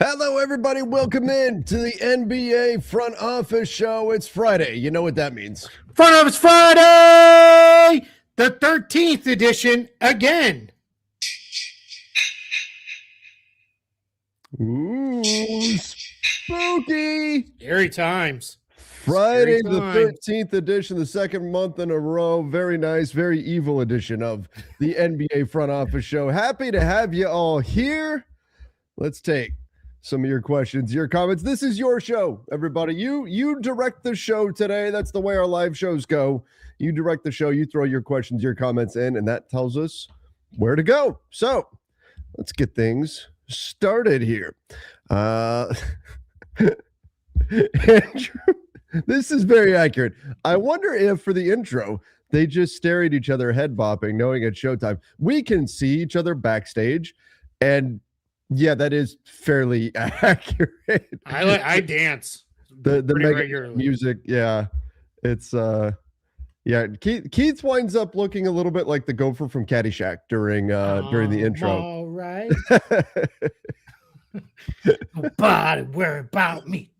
Hello, everybody. Welcome in to the NBA Front Office Show. It's Friday. You know what that means. Front Office Friday, the 13th edition again. Ooh, spooky. Scary times. Friday, Scary the times. 13th edition, the second month in a row. Very nice, very evil edition of the NBA Front Office Show. Happy to have you all here. Let's take some of your questions, your comments. This is your show, everybody. You direct the show today. That's the way our live shows go. You direct the show. You throw your questions, your comments in, and that tells us where to go. So let's get things started here. Andrew, this is very accurate. I wonder if for the intro, they just stare at each other head bopping, knowing it's showtime. We can see each other backstage, and yeah, that is fairly accurate. I dance. The mega regularly. music, yeah. It's yeah, Keith winds up looking a little bit like the gopher from Caddyshack during the intro. All right. Nobody worry about me.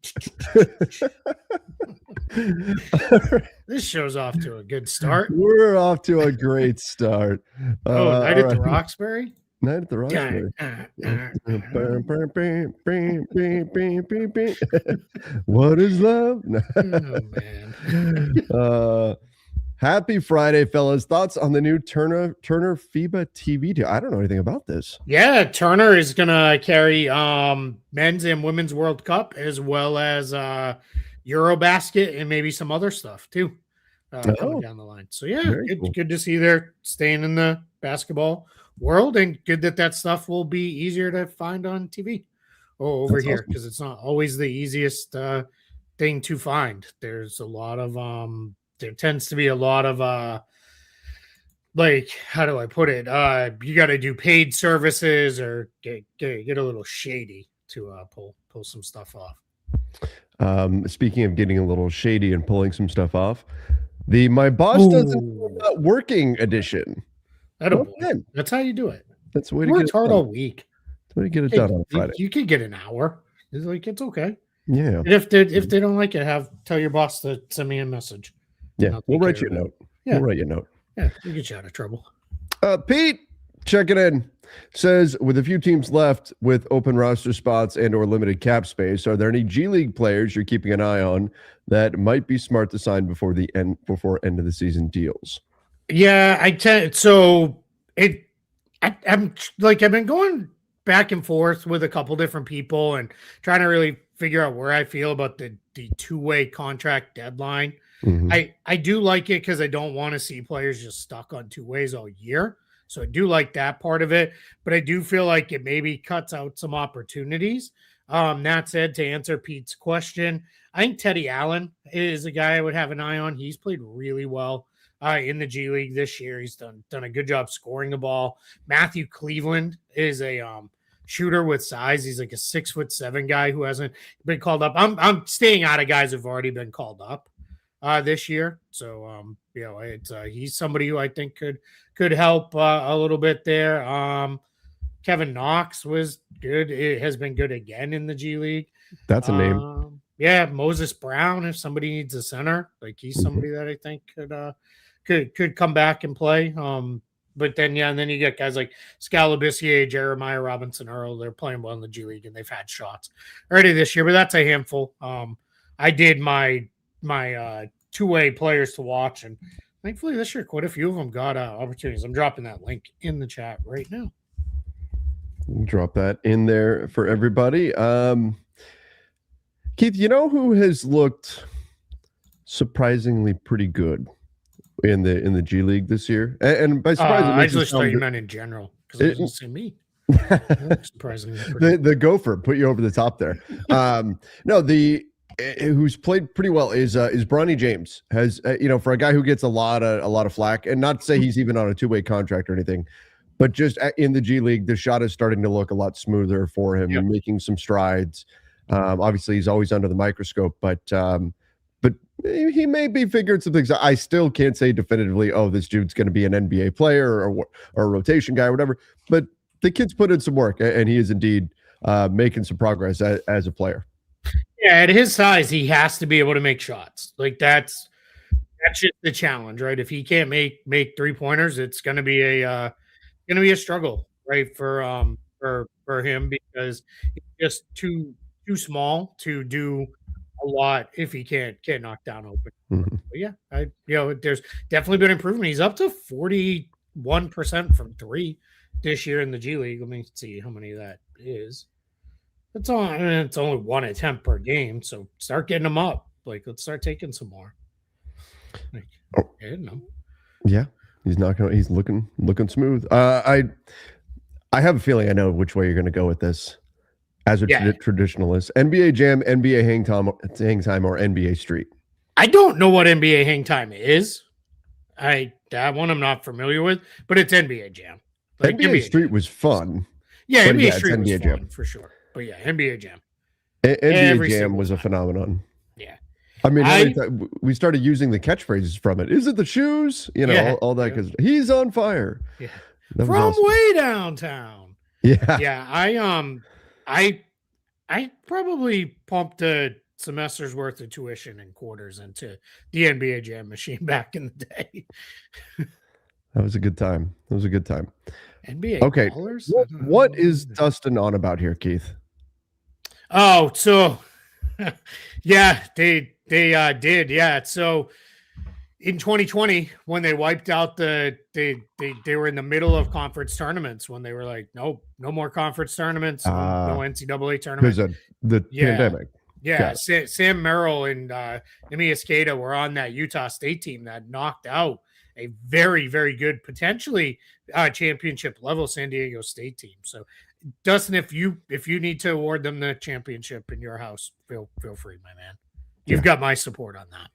This show's off to a good start. We're off to a great start. Night at the Roxbury? Night at the Roxbury. What is love? Oh, man. Happy Friday, fellas. Thoughts on the new Turner FIBA TV deal? I don't know anything about this. Yeah, Turner is gonna carry men's and women's World Cup as well as Eurobasket and maybe some other stuff too coming down the line. So yeah, good to see they're staying in the basketball world, and good that stuff will be easier to find on TV over That's here, because awesome. it's not always the easiest thing to find. There's a lot of there tends to be a lot of like, how do I put it? You got to do paid services or get a little shady to pull some stuff off. Speaking of getting a little shady and pulling some stuff off, the My Boss Doesn't Not Working edition. That's how you do it. That's the way to get it hard done. all week. That's the way to get it done on Friday. You could get an hour. It's okay. Yeah. And if they don't like it, tell your boss to send me a message. Yeah, we'll write you a note. Yeah. We'll write you a note. Yeah, we'll get you out of trouble. Pete, checking in, says, with a few teams left with open roster spots and or limited cap space, are there any G League players you're keeping an eye on that might be smart to sign before end of the season deals? Yeah, I've been going back and forth with a couple different people and trying to really figure out where I feel about the two-way contract deadline. Mm-hmm. I do like it because I don't want to see players just stuck on two ways all year. So I do like that part of it, but I do feel like it maybe cuts out some opportunities. That said, to answer Pete's question, I think Teddy Allen is a guy I would have an eye on. He's played really well in the G League this year. He's done a good job scoring the ball. Matthew Cleveland is a shooter with size. He's like a 6'7" guy who hasn't been called up. I'm staying out of guys who've already been called up this year. So it's he's somebody who I think could help a little bit there. Kevin Knox was good. It has been good again in the G League. That's a name. Yeah, Moses Brown, if somebody needs a center, like he's somebody that I think could come back and play. But then and then you get guys like Scalabissier, Jeremiah Robinson Earl. They're playing well in the G League and they've had shots already this year, but that's a handful. I did my two-way players to watch, and thankfully this year quite a few of them got opportunities. I'm dropping that link in the chat right now. Drop that in there for everybody. Keith, you know who has looked surprisingly pretty good in the G League this year? And by surprise, I just thought you meant in general, because it didn't see me. Surprisingly, the gopher put you over the top there. No, who's played pretty well is Bronny James. Has for a guy who gets a lot of flack, and not to say he's even on a two-way contract or anything, but just in the G League, the shot is starting to look a lot smoother for him, making some strides. Obviously, he's always under the microscope, but he may be figuring some things. I still can't say definitively, oh, this dude's going to be an NBA player or a rotation guy or whatever. But the kid's put in some work, and he is indeed making some progress as a player. Yeah, at his size, he has to be able to make shots. Like that's just the challenge, right? If he can't make 3-pointers, it's gonna be a struggle, right? For him because he's just too small to do a lot if he can't knock down open. Mhm. But yeah, there's definitely been improvement. He's up to 41% from 3 this year in the G League. Let me see how many that is. It's only 1 attempt per game, so start getting them up. Like, let's start taking some more. Like, hitting them. Yeah, he's not going. He's looking smooth. I have a feeling I know which way you're going to go with this. As a traditionalist, NBA Jam, NBA Hang Time, or NBA Street. I don't know what NBA Hang Time is. That one I'm not familiar with, but it's NBA Jam. Like, NBA Street was fun. Yeah, NBA Street was fun for sure. But yeah, NBA Jam. NBA Jam was a phenomenon. Yeah. I mean, we started using the catchphrases from it. Is it the shoes? You know, all that, because he's on fire. Yeah. From awesome. Way downtown. Yeah. Yeah. I probably pumped a semester's worth of tuition and quarters into the NBA Jam machine back in the day. That was a good time. NBA. Okay. What is Dustin on about here, Keith? Oh, so yeah, they did. Yeah. So in 2020, when they wiped out they were in the middle of conference tournaments when they were like, no more conference tournaments, no NCAA tournaments. Because of the pandemic. Yeah. Sam Merrill and Emi Escada were on that Utah State team that knocked out a very, very good, potentially championship level San Diego State team. So Dustin, if you need to award them the championship in your house, feel free, my man. You've got my support on that.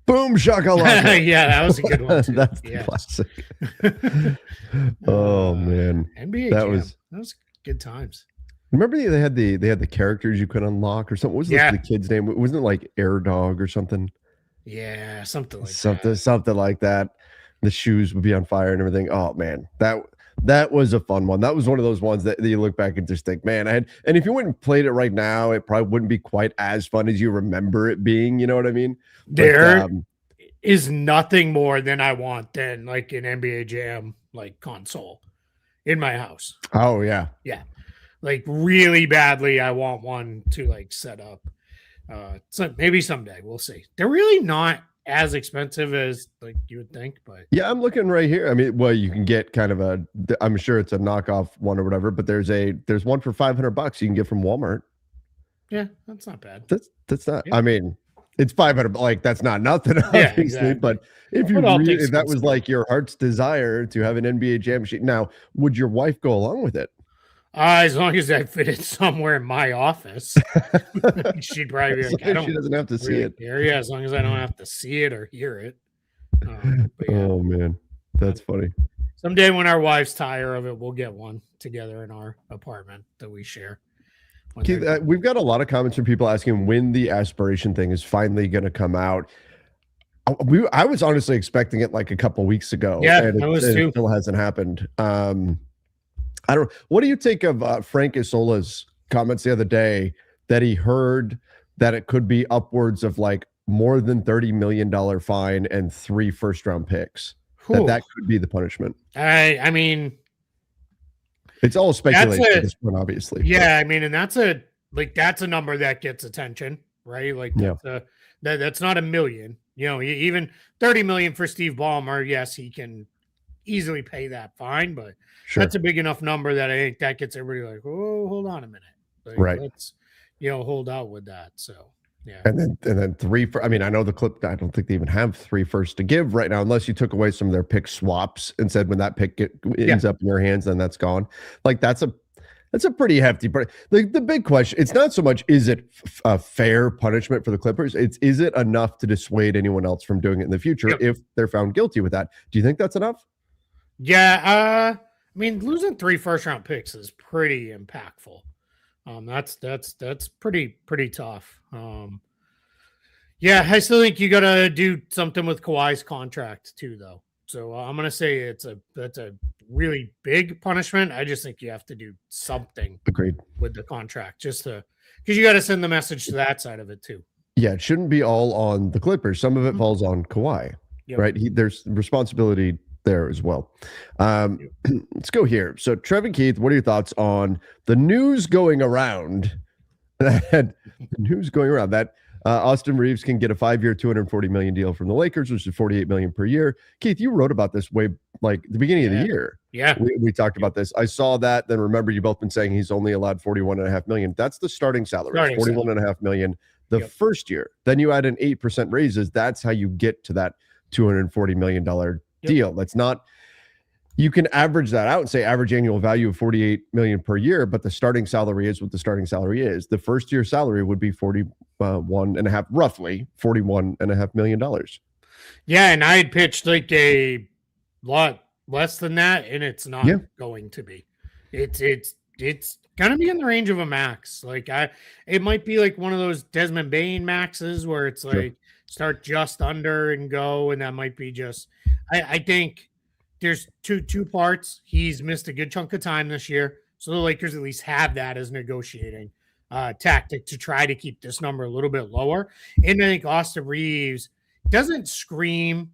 Boom shakalaka. Yeah, that was a good one too. That's the classic. Oh man, NBA that was good times. Remember they had the characters you could unlock or something. What was the kid's name? Wasn't it like Air Dog or something? Yeah, something like that. The shoes would be on fire and everything. Oh man, that was a fun one. That was one of those ones that you look back and just think, man, and if you went and played it right now, it probably wouldn't be quite as fun as you remember it being. You know what I mean? There is nothing more than I want than like an NBA Jam like console in my house. Oh yeah. Yeah. Like really badly, I want one to like set up. So maybe someday we'll see. They're really not as expensive as like you would think, but yeah, I'm looking right here. I mean, well, you can get kind of I'm sure it's a knockoff one or whatever, but there's one for $500 you can get from Walmart. Yeah, that's not bad. That's not. Yeah. I mean, it's 500. Like that's not nothing, obviously. Exactly. But if if that was like your heart's desire to have an NBA Jam machine, now would your wife go along with it? As long as I fit it somewhere in my office, she'd probably be like, she doesn't have to see it. Yeah, as long as I don't have to see it or hear it. Oh man, that's funny. Someday when our wives tire of it, we'll get one together in our apartment that we share. Keith, we've got a lot of comments from people asking when the aspiration thing is finally going to come out. I was honestly expecting it like a couple weeks ago. Yeah, and it still hasn't happened. I don't. What do you take of Frank Isola's comments the other day that he heard that it could be upwards of like more than $30 million fine and 3 first-round picks? That could be the punishment. I mean, it's all speculation at this point, obviously. Yeah, I mean, and that's a number that gets attention, right? Like, that's not $1 million. You know, even $30 million for Steve Ballmer. Yes, he can easily pay that fine, but that's a big enough number that I think that gets everybody like, oh, hold on a minute, like, right? Let's hold out with that. So yeah, and then 3 for. I mean, I know the clip. I don't think they even have 3 firsts to give right now, unless you took away some of their pick swaps and said when that pick ends up in your hands, then that's gone. Like that's a pretty hefty. But the big question, it's not so much is it a fair punishment for the Clippers. It's is it enough to dissuade anyone else from doing it in the future if they're found guilty with that? Do you think that's enough? Yeah, I mean, losing 3 first-round picks is pretty impactful. That's pretty tough. Yeah, I still think you got to do something with Kawhi's contract too, though. So I'm gonna say that's a really big punishment. I just think you have to do something Agreed. with the contract just to, because you got to send the message to that side of it too. Yeah, it shouldn't be all on the Clippers. Some of it falls on Kawhi, right? There's responsibility there as well. Let's go here. So, Trev and Keith, what are your thoughts on the news going around? That Austin Reaves can get a 5-year, $240 million deal from the Lakers, which is $48 million per year. Keith, you wrote about this way like the beginning of the year. Yeah, we talked about this. I saw that. Then remember, you both been saying he's only allowed $41.5 million. That's the starting salary. $41.5 million the first year. Then you add an 8% raises. That's how you get to that $240 million deal. That's not. You can average that out and say average annual value of $48 million per year, but the starting salary is what the starting salary is. The first year salary would be roughly $41.5 million. Yeah, and I had pitched like a lot less than that, and it's not going to be. It's gonna be in the range of a max. Like it might be like one of those Desmond Bain maxes where it's like start just under and go, and that might be just. I think. There's two parts. He's missed a good chunk of time this year, so the Lakers at least have that as negotiating tactic to try to keep this number a little bit lower. And I think Austin Reaves doesn't scream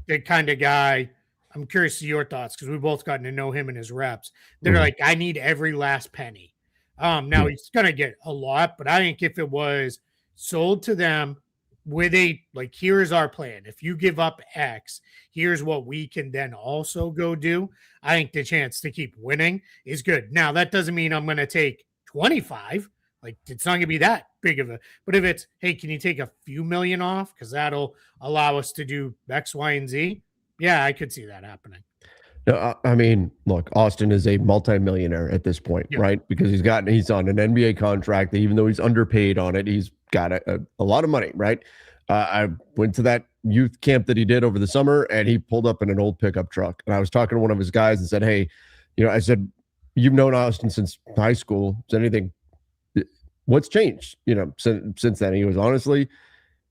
the kind of guy. I'm curious to your thoughts because we've both gotten to know him and his reps. They're like, I need every last penny. Now he's gonna get a lot, but I think if it was sold to them with a like, here's our plan. If you give up X, here's what we can then also go do. I think the chance to keep winning is good. Now, that doesn't mean I'm going to take 25. Like, it's not going to be that big of a, but if it's, hey, can you take a few million off? Because that'll allow us to do X, Y, and Z. Yeah, I could see that happening. No, I mean, look, Austin is a multimillionaire at this point, right? Because he's on an NBA contract. Even though he's underpaid on it, he's got a lot of money, right? I went to that youth camp that he did over the summer, and he pulled up in an old pickup truck. And I was talking to one of his guys and said, "Hey, I said, you've known Austin since high school. Is anything? What's changed? Since then?" He was honestly,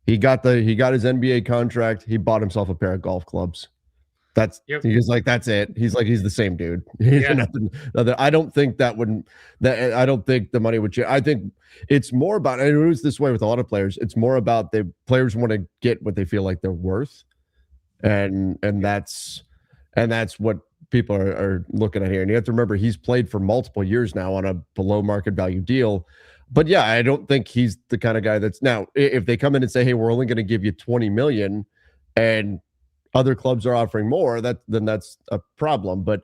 he got his NBA contract. He bought himself a pair of golf clubs. He's like, that's it. He's like, he's the same dude. Nothing. I don't think I don't think the money would change. I think it's more about, and it was this way with a lot of players. It's more about the players want to get what they feel like they're worth. And that's what people are looking at here. And you have to remember, he's played for multiple years now on a below market value deal. But yeah, I don't think he's the kind of guy that's now, if they come in and say, hey, we're only going to give you 20 million and other clubs are offering more, then that's a problem. But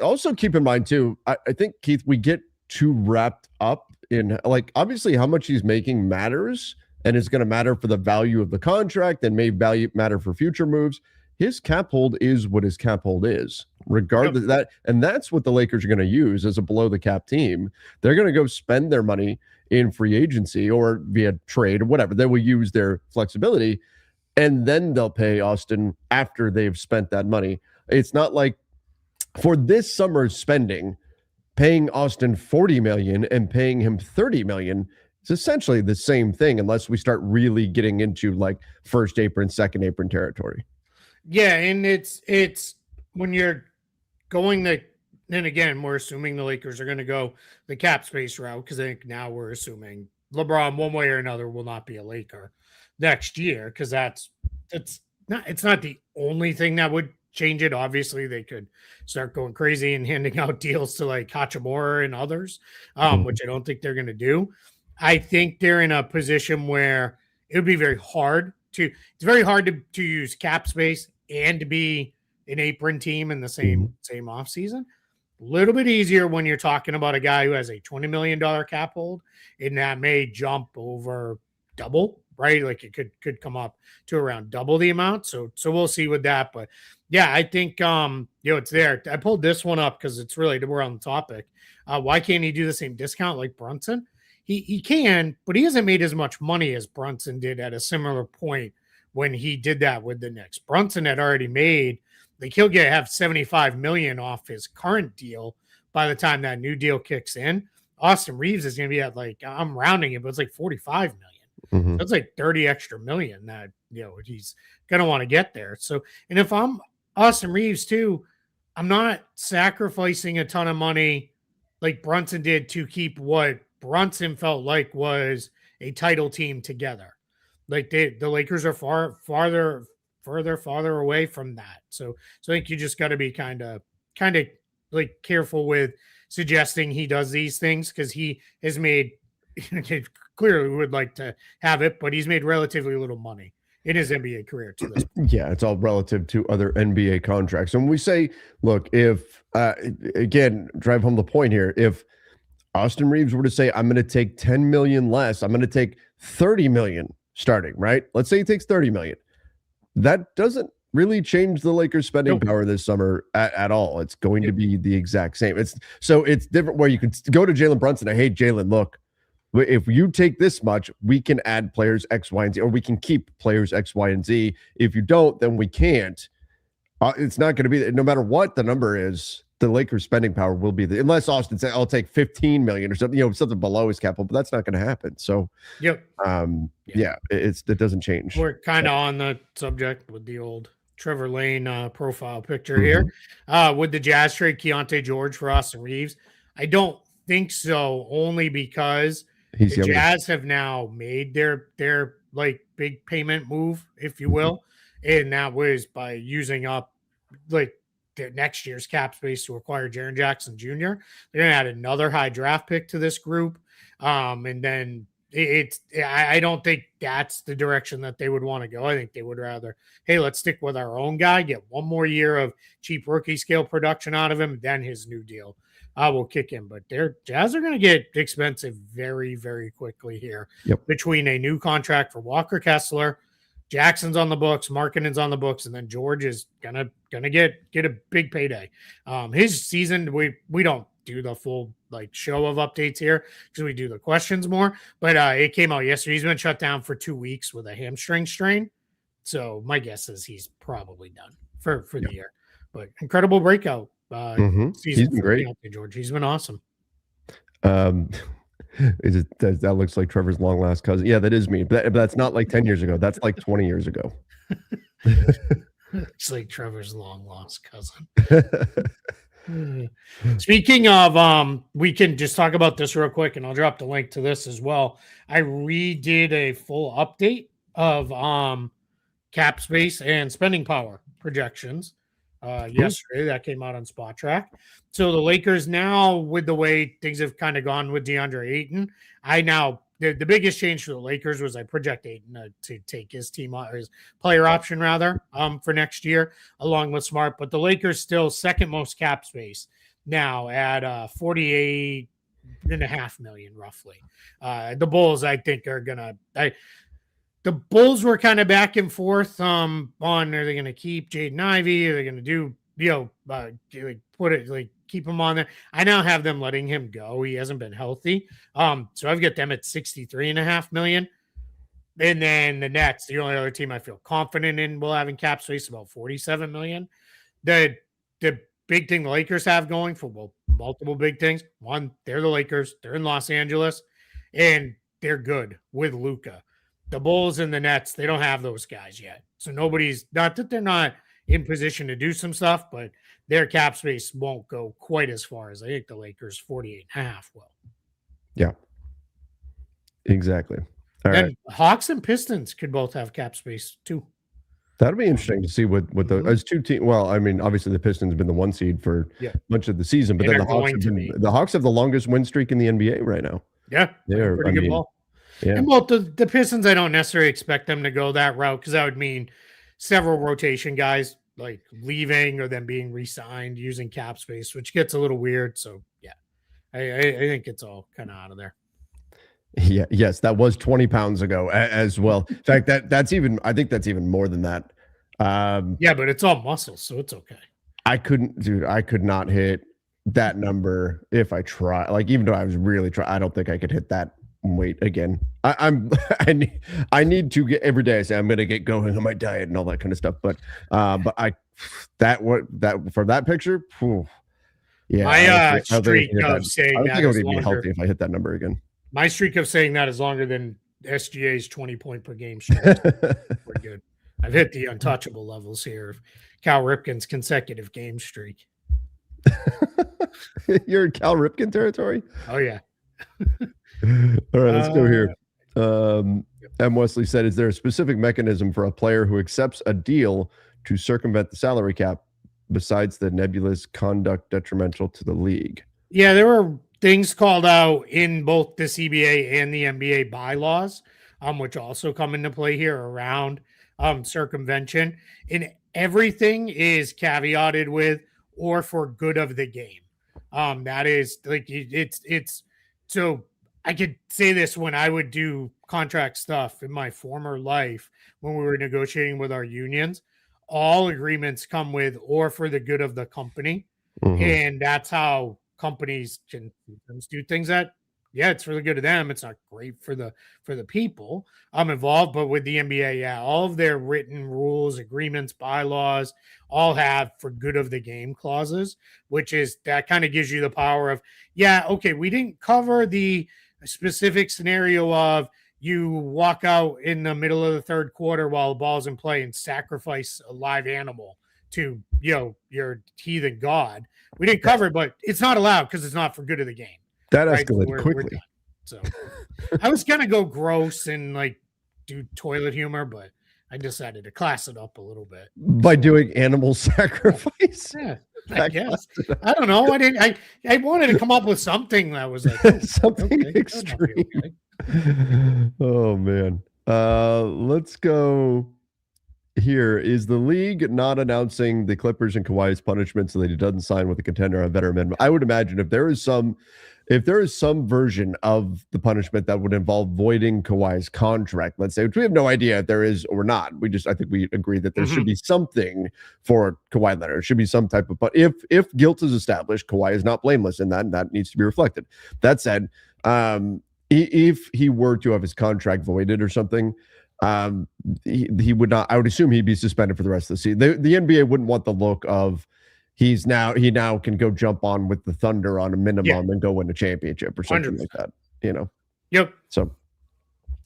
also keep in mind too, I think, Keith, we get too wrapped up in, like, obviously how much he's making matters and it's going to matter for the value of the contract and may matter for future moves. His cap hold is what his cap hold is, regardless of that. And that's what the Lakers are going to use as a below the cap team. They're going to go spend their money in free agency or via trade or whatever. They will use their flexibility. And then they'll pay Austin after they've spent that money. It's not like for this summer's spending, paying Austin $40 million and paying him $30 million is essentially the same thing, unless we start really getting into like first apron, second apron territory. Yeah, and it's when you're going the, then again, we're assuming the Lakers are going to go the cap space route, because I think now we're assuming LeBron, one way or another, will not be a Laker next year, because it's not the only thing that would change it. Obviously, they could start going crazy and handing out deals to like Hachimura and others, which I don't think they're going to do. I think they're in a position where it would be very hard to use cap space and to be an apron team in the same offseason. A little bit easier when you're talking about a guy who has a $20 million cap hold, and that may jump over double, right? Like it could come up to around double the amount. So we'll see with that. But yeah, I think it's there. I pulled this one up because it's really, we're on the topic. Why can't he do the same discount like Brunson? He can, but he hasn't made as much money as Brunson did at a similar point when he did that with the Knicks. Brunson had already made, like, he'll have $75 million off his current deal by the time that new deal kicks in. Austin Reaves is going to be at, like, I'm rounding it, but it's like $45 million. That's like 30 extra million that, he's going to want to get there. So, and if I'm Austin Reaves too, I'm not sacrificing a ton of money like Brunson did to keep what Brunson felt like was a title team together. Like the Lakers are farther away from that. So I think you just got to be kind of like careful with suggesting he does these things, because he has made clearly would like to have it, but he's made relatively little money in his NBA career to this point. Yeah, it's all relative to other NBA contracts. And we say, look, if again, drive home the point here, if Austin Reaves were to say, I'm going to take 10 million less, I'm going to take 30 million starting, right? Let's say he takes 30 million. That doesn't really change the Lakers spending power this summer at all. It's going to be the exact same. It's different where you can go to Jalen Brunson. Hey, Jalen, look, if you take this much, we can add players X, Y, and Z, or we can keep players X, Y, and Z. If you don't, then we can't. It's not going to be, no matter what the number is, the Lakers spending power will be unless Austin said, I'll take 15 million or something, something below his cap, but that's not going to happen. So, it doesn't change. We're kind of on the subject with the old Trevor Lane profile picture here. Would the Jazz trade Keontae George for Austin Reaves? I don't think so, only because the Jazz have now made their like big payment move, if you will, and that was by using up like next year's cap space to acquire Jaren Jackson Jr. They're going to add another high draft pick to this group, and then I don't think that's the direction that they would want to go. I think they would rather, hey, let's stick with our own guy, get one more year of cheap rookie scale production out of him, then his new deal will kick in. But their Jazz are going to get expensive very, very quickly here. Between a new contract for Walker Kessler, Jackson's on the books, Markkanen's on the books, and then George is gonna get a big payday. His season, we don't do the full like show of updates here because we do the questions more. But it came out yesterday. He's been shut down for 2 weeks with a hamstring strain. So my guess is he's probably done for the year. But incredible breakout season. He's been great, George. He's been awesome. That looks like Trevor's long lost cousin. Yeah, that is me. But that's not like 10 years ago. That's like 20 years ago. It's like Trevor's long lost cousin. Speaking of, we can just talk about this real quick, and I'll drop the link to this as well. I redid a full update of cap space and spending power projections yesterday. That came out on Spot Track. So the Lakers now, with the way things have kind of gone with DeAndre Ayton, the biggest change for the Lakers was I project Ayton to take his team or his player option rather for next year along with Smart. But the Lakers still second most cap space now at $48.5 million roughly. The Bulls, I think, are gonna. The Bulls were kind of back and forth on are they going to keep Jaden Ivey? Are they going to do put it like keep him on there? I now have them letting him go. He hasn't been healthy. So I've got them at $63.5 million. And then the Nets, the only other team I feel confident in will having cap space, about $47 million. The big thing the Lakers have going for multiple big things. One, they're the Lakers. They're in Los Angeles, and they're good with Luka. The Bulls and the Nets, they don't have those guys yet. So nobody's, not that they're not in position to do some stuff, but their cap space won't go quite as far as I think the Lakers 48.5 will. Yeah, exactly. All right. Hawks and Pistons could both have cap space too. That'll be interesting to see what the as two teams. Well, I mean, obviously the Pistons have been the one seed for much of the season, but then the Hawks have the longest win streak in the NBA right now. Yeah, they're pretty good ball. Yeah. And both the Pistons, I don't necessarily expect them to go that route because that would mean several rotation guys like leaving or them being re-signed using cap space, which gets a little weird. So yeah, I think it's all kind of out of there. Yeah. Yes, that was 20 pounds ago as well. In fact, that's even. I think that's even more than that. Yeah, but it's all muscle, so it's okay. I could not hit that number if I try. Like even though I was really trying, I don't think I could hit that weight again. I need to get every day. I say I'm going to get going on my diet and all that kind of stuff. But for that picture, whew, yeah. My streak of saying I think I would be healthy if I hit that number again. My streak of saying that is longer than SGA's 20 point per game streak. We're good. I've hit the untouchable levels here of Cal Ripken's consecutive game streak. You're in Cal Ripken territory? Oh yeah. All right, let's go here. M. Wesley said, is there a specific mechanism for a player who accepts a deal to circumvent the salary cap besides the nebulous conduct detrimental to the league? Yeah, there were things called out in both the CBA and the NBA bylaws, which also come into play here around circumvention. And everything is caveated with or for good of the game. That is like it's so I could say this when I would do contract stuff in my former life when we were negotiating with our unions. All agreements come with or for the good of the company. Mhm. And that's how companies can do things that, yeah, it's for the good of them. It's not great for the people involved, but with the NBA, yeah, all of their written rules, agreements, bylaws all have for good of the game clauses, which is that kind of gives you the power of, yeah, okay, we didn't cover the specific scenario of you walk out in the middle of the third quarter while the ball's in play and sacrifice a live animal to, your heathen god. We didn't cover it, but it's not allowed because it's not for good of the game. That Right? escalated We're quickly. done. So I was gonna go gross and like do toilet humor, but I decided to class it up a little bit. By doing animal sacrifice? Yeah, I That guess. classed it up. I don't know. I wanted to come up with something that was like, oh, Something okay, that might be extreme. okay. Oh, man. Let's go here. Is the league not announcing the Clippers and Kawhi's punishment so that he doesn't sign with a contender on veteran minimum? I would imagine if there is some version of the punishment that would involve voiding Kawhi's contract, let's say, which we have no idea if there is or not. I think we agree that there should be something for Kawhi Leonard. It should be some type of, but if guilt is established, Kawhi is not blameless, and that needs to be reflected. That said, if he were to have his contract voided or something, he would not. I would assume he'd be suspended for the rest of the season. The NBA wouldn't want the look of he now can go jump on with the Thunder on a minimum and go win a championship or something 100%. like that. Yep. So,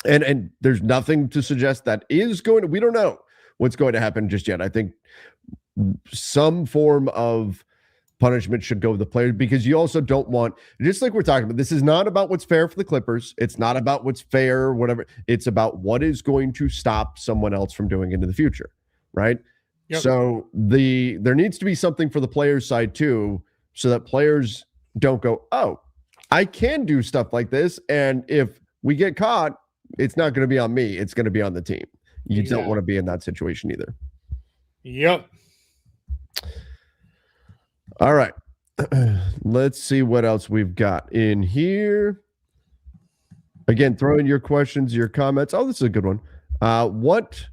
and there's nothing to suggest that is going to. We don't know what's going to happen just yet. I think some form of punishment should go to the players, because you also don't want, just like we're talking about, this is not about what's fair for the Clippers. It's not about what's fair or whatever. It's about what is going to stop someone else from doing into the future, right? Yep. So there needs to be something for the players' side too, so that players don't go, oh, I can do stuff like this, and if we get caught, it's not going to be on me. It's going to be on the team. You don't want to be in that situation either. Yep. All right. Let's see what else we've got in here. Again, throw in your questions, your comments. Oh, this is a good one. What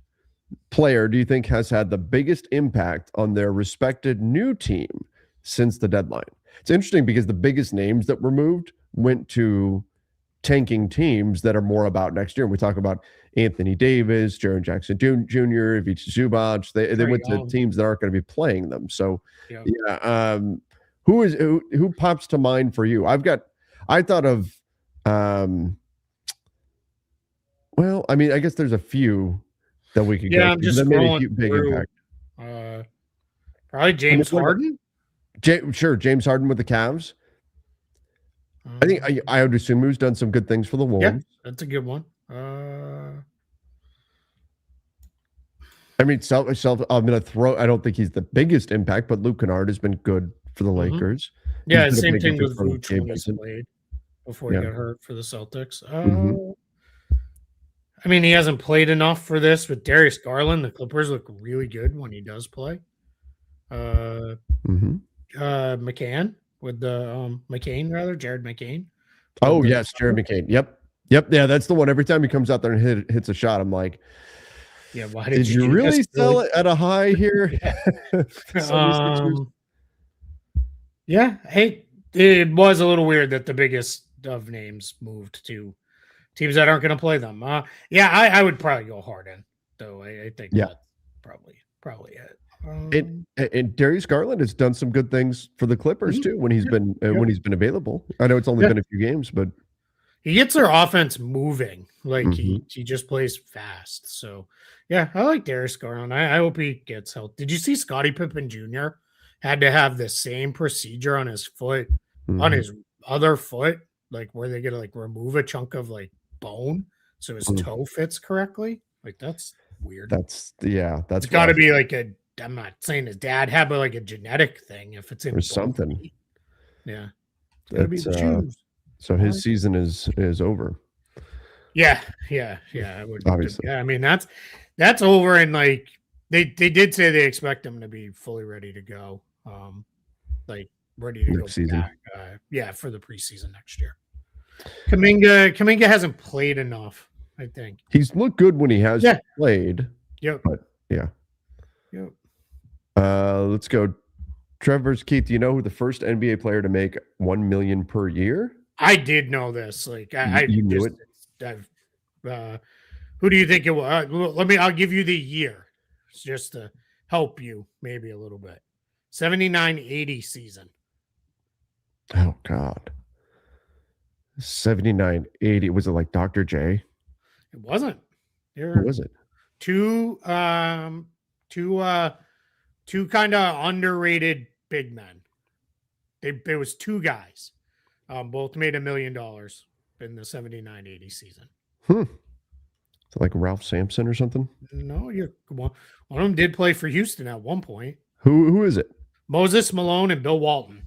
player do you think has had the biggest impact on their respected new team since the deadline? It's interesting because the biggest names that were moved went to tanking teams that are more about next year. And we talk about Anthony Davis, Jaren Jackson Jr., Ivica Zubac. They went to teams that aren't going to be playing them. So, who pops to mind for you? I thought of, well, I mean, I guess there's a few that we could go. I'm just scrolling big through. Impact. Probably James Harden. Sure, James Harden with the Cavs. I think I would assume who's done some good things for the Wolves. Yeah, that's a good one. I mean, I'm going to throw. I don't think he's the biggest impact, but Luke Kennard has been good for the Lakers. Yeah, same thing with Vooch when he's played before he got hurt for the Celtics. I mean, he hasn't played enough for this. With Darius Garland, the Clippers look really good when he does play. McCann with the Jared McCain. Oh yes, Jared McCain. Yep. Yeah, that's the one. Every time he comes out there and hits a shot, I'm like, yeah, why did you really sell it at a high here? Yeah, hey, it was a little weird that the biggest of names moved to teams that aren't going to play them. I would probably go Harden, though. I think that's probably it. And Darius Garland has done some good things for the Clippers too when he's been available. I know it's only been a few games, but he gets their offense moving. Like he just plays fast. So yeah, I like Darius Garland. I hope he gets help. Did you see Scottie Pippen Jr. had to have the same procedure on his foot, on his other foot, like where they're gonna like remove a chunk of like bone so his toe fits correctly. Like that's weird. That's It's got to be like a. I'm not saying his dad had, but like a genetic thing. If it's in or something, feet. Yeah, it's got to be the shoes. So his season is over. Yeah. I would Obviously. Yeah, I mean that's over, and like they did say they expect him to be fully ready to go. Like ready to Next go season. back. For the preseason next year. Kaminga hasn't played enough. I think he's looked good when he has played. Yep. But yeah. Yep. Let's go. Trevor's Keith. Do you know who the first NBA player to make $1 million per year? I did know this. Like you knew it. Who do you think it was? I'll give you the year just to help you maybe a little bit. 79-80 season. Oh God. 79-80. Was it like Dr. J? It wasn't. Who was it? Two kind of underrated big men. There was two guys. Both made $1 million in the 79-80 season. Is it like Ralph Sampson or something? No, one of them did play for Houston at one point. Who is it? Moses Malone and Bill Walton.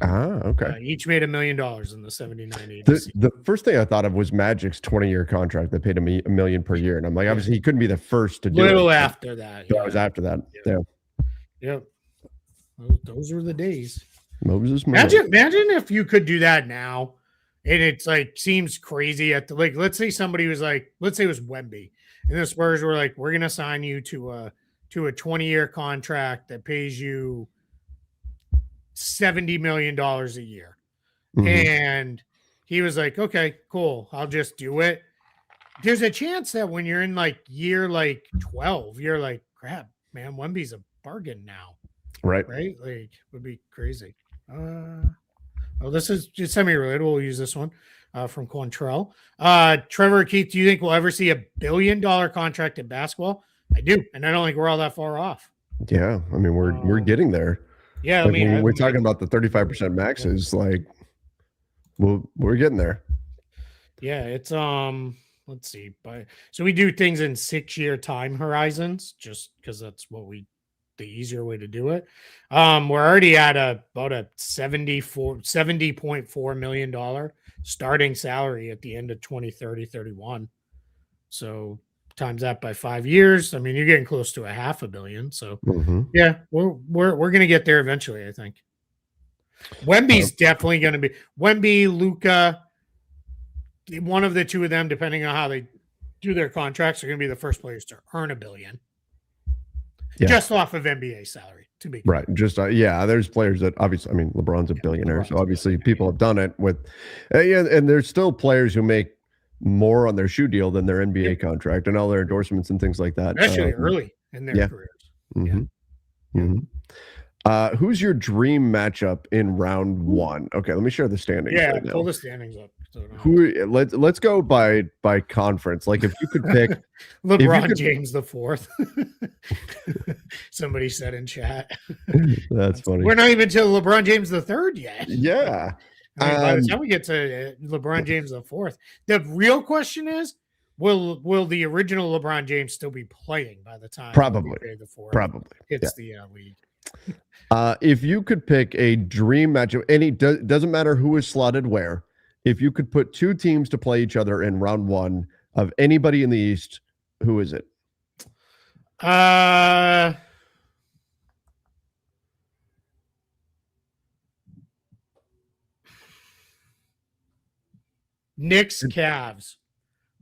Okay. Each made $1 million in the 79-80 season. The first thing I thought of was Magic's 20-year contract that paid him $1 million per year, and I'm like, obviously he couldn't be the first to do it. Little after that. That was after that. Yeah. Yep. Those were the days. Moses. Imagine if you could do that now, and it's like seems crazy at the like. Let's say somebody was like, let's say it was Wemby, and the Spurs were like, we're gonna sign you to a 20-year contract that pays you $70 million a year, and he was like, okay, cool, I'll just do it. There's a chance that when you're in like year like 12, you're like, crap, man, Wemby's a bargain now. Right. Like, would be crazy. This is just semi-related. We'll use this one from Quantrell. Trevor Keith, do you think we'll ever see $1 billion contract in basketball? I do, and I don't think we're all that far off. Yeah, I mean we're getting there. Yeah, like, when we're talking about the 35% maxes, like we're getting there. Yeah, it's let's see, so we do things in 6-year time horizons, just because that's the easier way to do it. We're already at about a $70.4 million starting salary at the end of 2030-31. So times that by 5 years, I mean you're getting close to $500 million. So yeah, we're gonna get there eventually, I think. Wemby's definitely gonna be Wemby, Luka, one of the two of them, depending on how they do their contracts, are gonna be the first players to earn $1 billion. Yeah. Just off of NBA salary, to be right. Just there's players that obviously, I mean, LeBron's a billionaire, so obviously people have done it with, and there's still players who make more on their shoe deal than their NBA contract and all their endorsements and things like that, especially early in their careers. Who's your dream matchup in round one? Okay, let me share the standings. Yeah, right, pull the standings up. So let's go by conference. Like if you could pick LeBron James the fourth. Somebody said in chat. That's funny. We're not even to LeBron James the third yet. Yeah. I mean, by the time we get to LeBron James the fourth, the real question is, will the original LeBron James still be playing by the time probably the fourth probably hits the league? If you could pick a dream matchup, doesn't matter who is slotted where. If you could put two teams to play each other in round one of anybody in the East, who is it? Knicks, Cavs,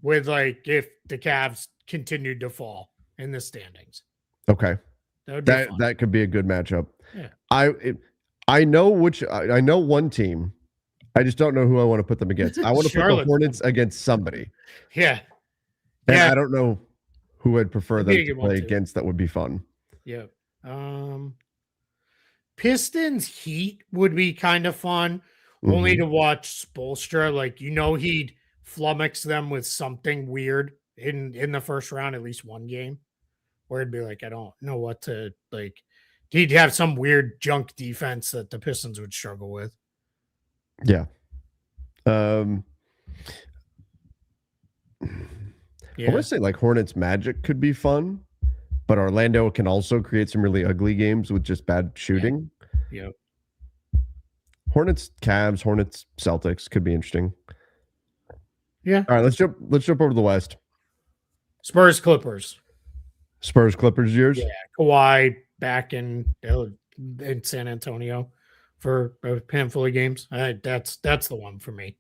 with like if the Cavs continued to fall in the standings. Okay, that could be a good matchup. Yeah. I know one team. I just don't know who I want to put them against. I want to put the Hornets against somebody. Yeah. And I don't know who I'd prefer them to play against. That would be fun. Yeah. Pistons Heat would be kind of fun. Only to watch Spoelstra. Like, he'd flummox them with something weird in the first round, at least one game, where it'd be like, I don't know what to like. He'd have some weird junk defense that the Pistons would struggle with. Yeah. Yeah. I want to say like Hornets Magic could be fun, but Orlando can also create some really ugly games with just bad shooting. Yeah. Hornets Cavs, Hornets Celtics could be interesting. Yeah. All right, let's jump over to the West. Spurs Clippers. Spurs Clippers yours? Yeah. Kawhi back in San Antonio for a handful of games. That's the one for me.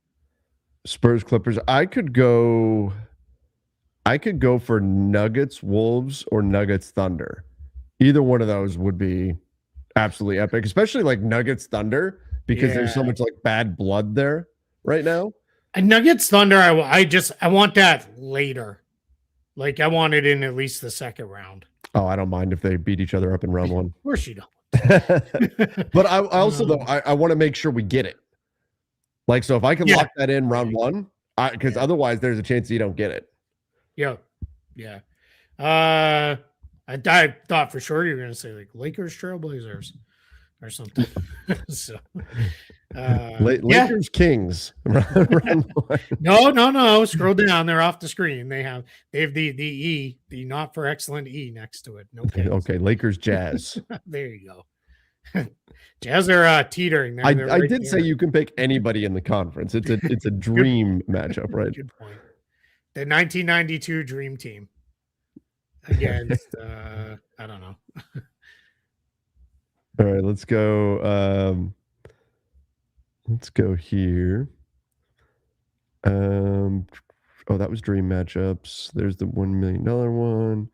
Spurs Clippers. I could go for Nuggets Wolves or Nuggets Thunder. Either one of those would be absolutely epic, especially like Nuggets Thunder, because there's so much like bad blood there right now. And Nuggets Thunder, I want that later. Like I want it in at least the second round. Oh, I don't mind if they beat each other up in round one. Of course you don't. But I also though I want to make sure we get it. Like, so if I can lock that in round one, because otherwise there's a chance you don't get it. Yeah. I thought for sure you were going to say like Lakers Trailblazers or something. So, Lakers Kings. No. Scroll down. They're off the screen. They have the E, the not for excellent E next to it. No. Okay. Lakers Jazz. There you go. Jazz are teetering. I did say you can pick anybody in the conference. It's a dream matchup, right? Good point. The 1992 Dream Team against I don't know. All right, let's go. Let's go here. Oh, that was dream matchups. There's the $1 million one.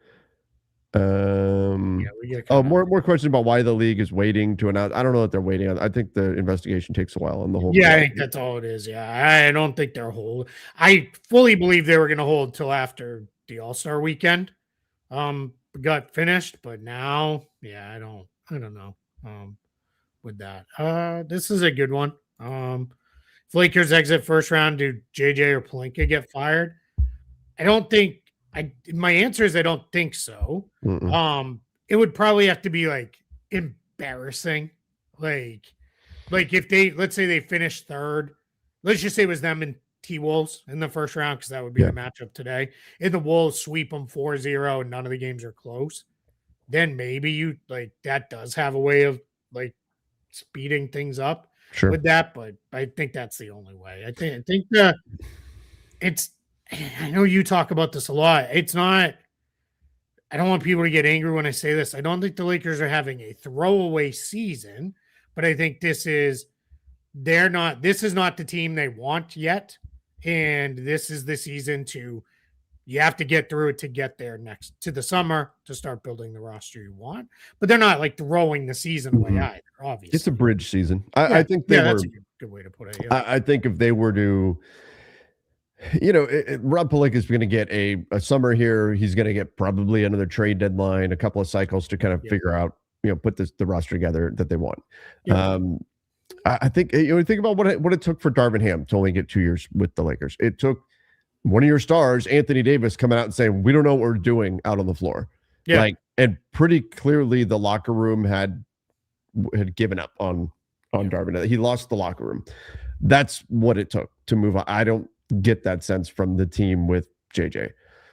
More questions about why the league is waiting to announce. I don't know what they're waiting on. I think the investigation takes a while on the whole. Yeah, I think that's all it is. Yeah, I don't think they're hold. I fully believe they were going to hold till after the All-Star weekend got finished, but now, I don't know. With that, this is a good one. If Lakers exit first round, do JJ or Pelinka get fired? I don't think. My answer is I don't think so. It would probably have to be like embarrassing, like if they, let's say they finished third, let's just say it was them and T-Wolves in the first round, because that would be the matchup today, and the Wolves sweep them 4-0 and none of the games are close, then maybe you like that does have a way of like speeding things up with that, but I think that's the only way. I think it's, I know you talk about this a lot. It's not, I don't want people to get angry when I say this. I don't think the Lakers are having a throwaway season, but I think this is not the team they want yet. And this is the season you have to get through it to get there next to the summer to start building the roster you want. But they're not like throwing the season away either, obviously. It's a bridge season. I think that's a good way to put it. I think if they were to, Rob Pelinka is going to get a summer here. He's going to get probably another trade deadline, a couple of cycles to kind of figure out, put the roster together that they want. I think, think about what it took for Darvin Ham to only get 2 years with the Lakers. It took one of your stars, Anthony Davis, coming out and saying, we don't know what we're doing out on the floor. And pretty clearly the locker room had given up on Darvin. He lost the locker room. That's what it took to move on. I don't get that sense from the team with JJ.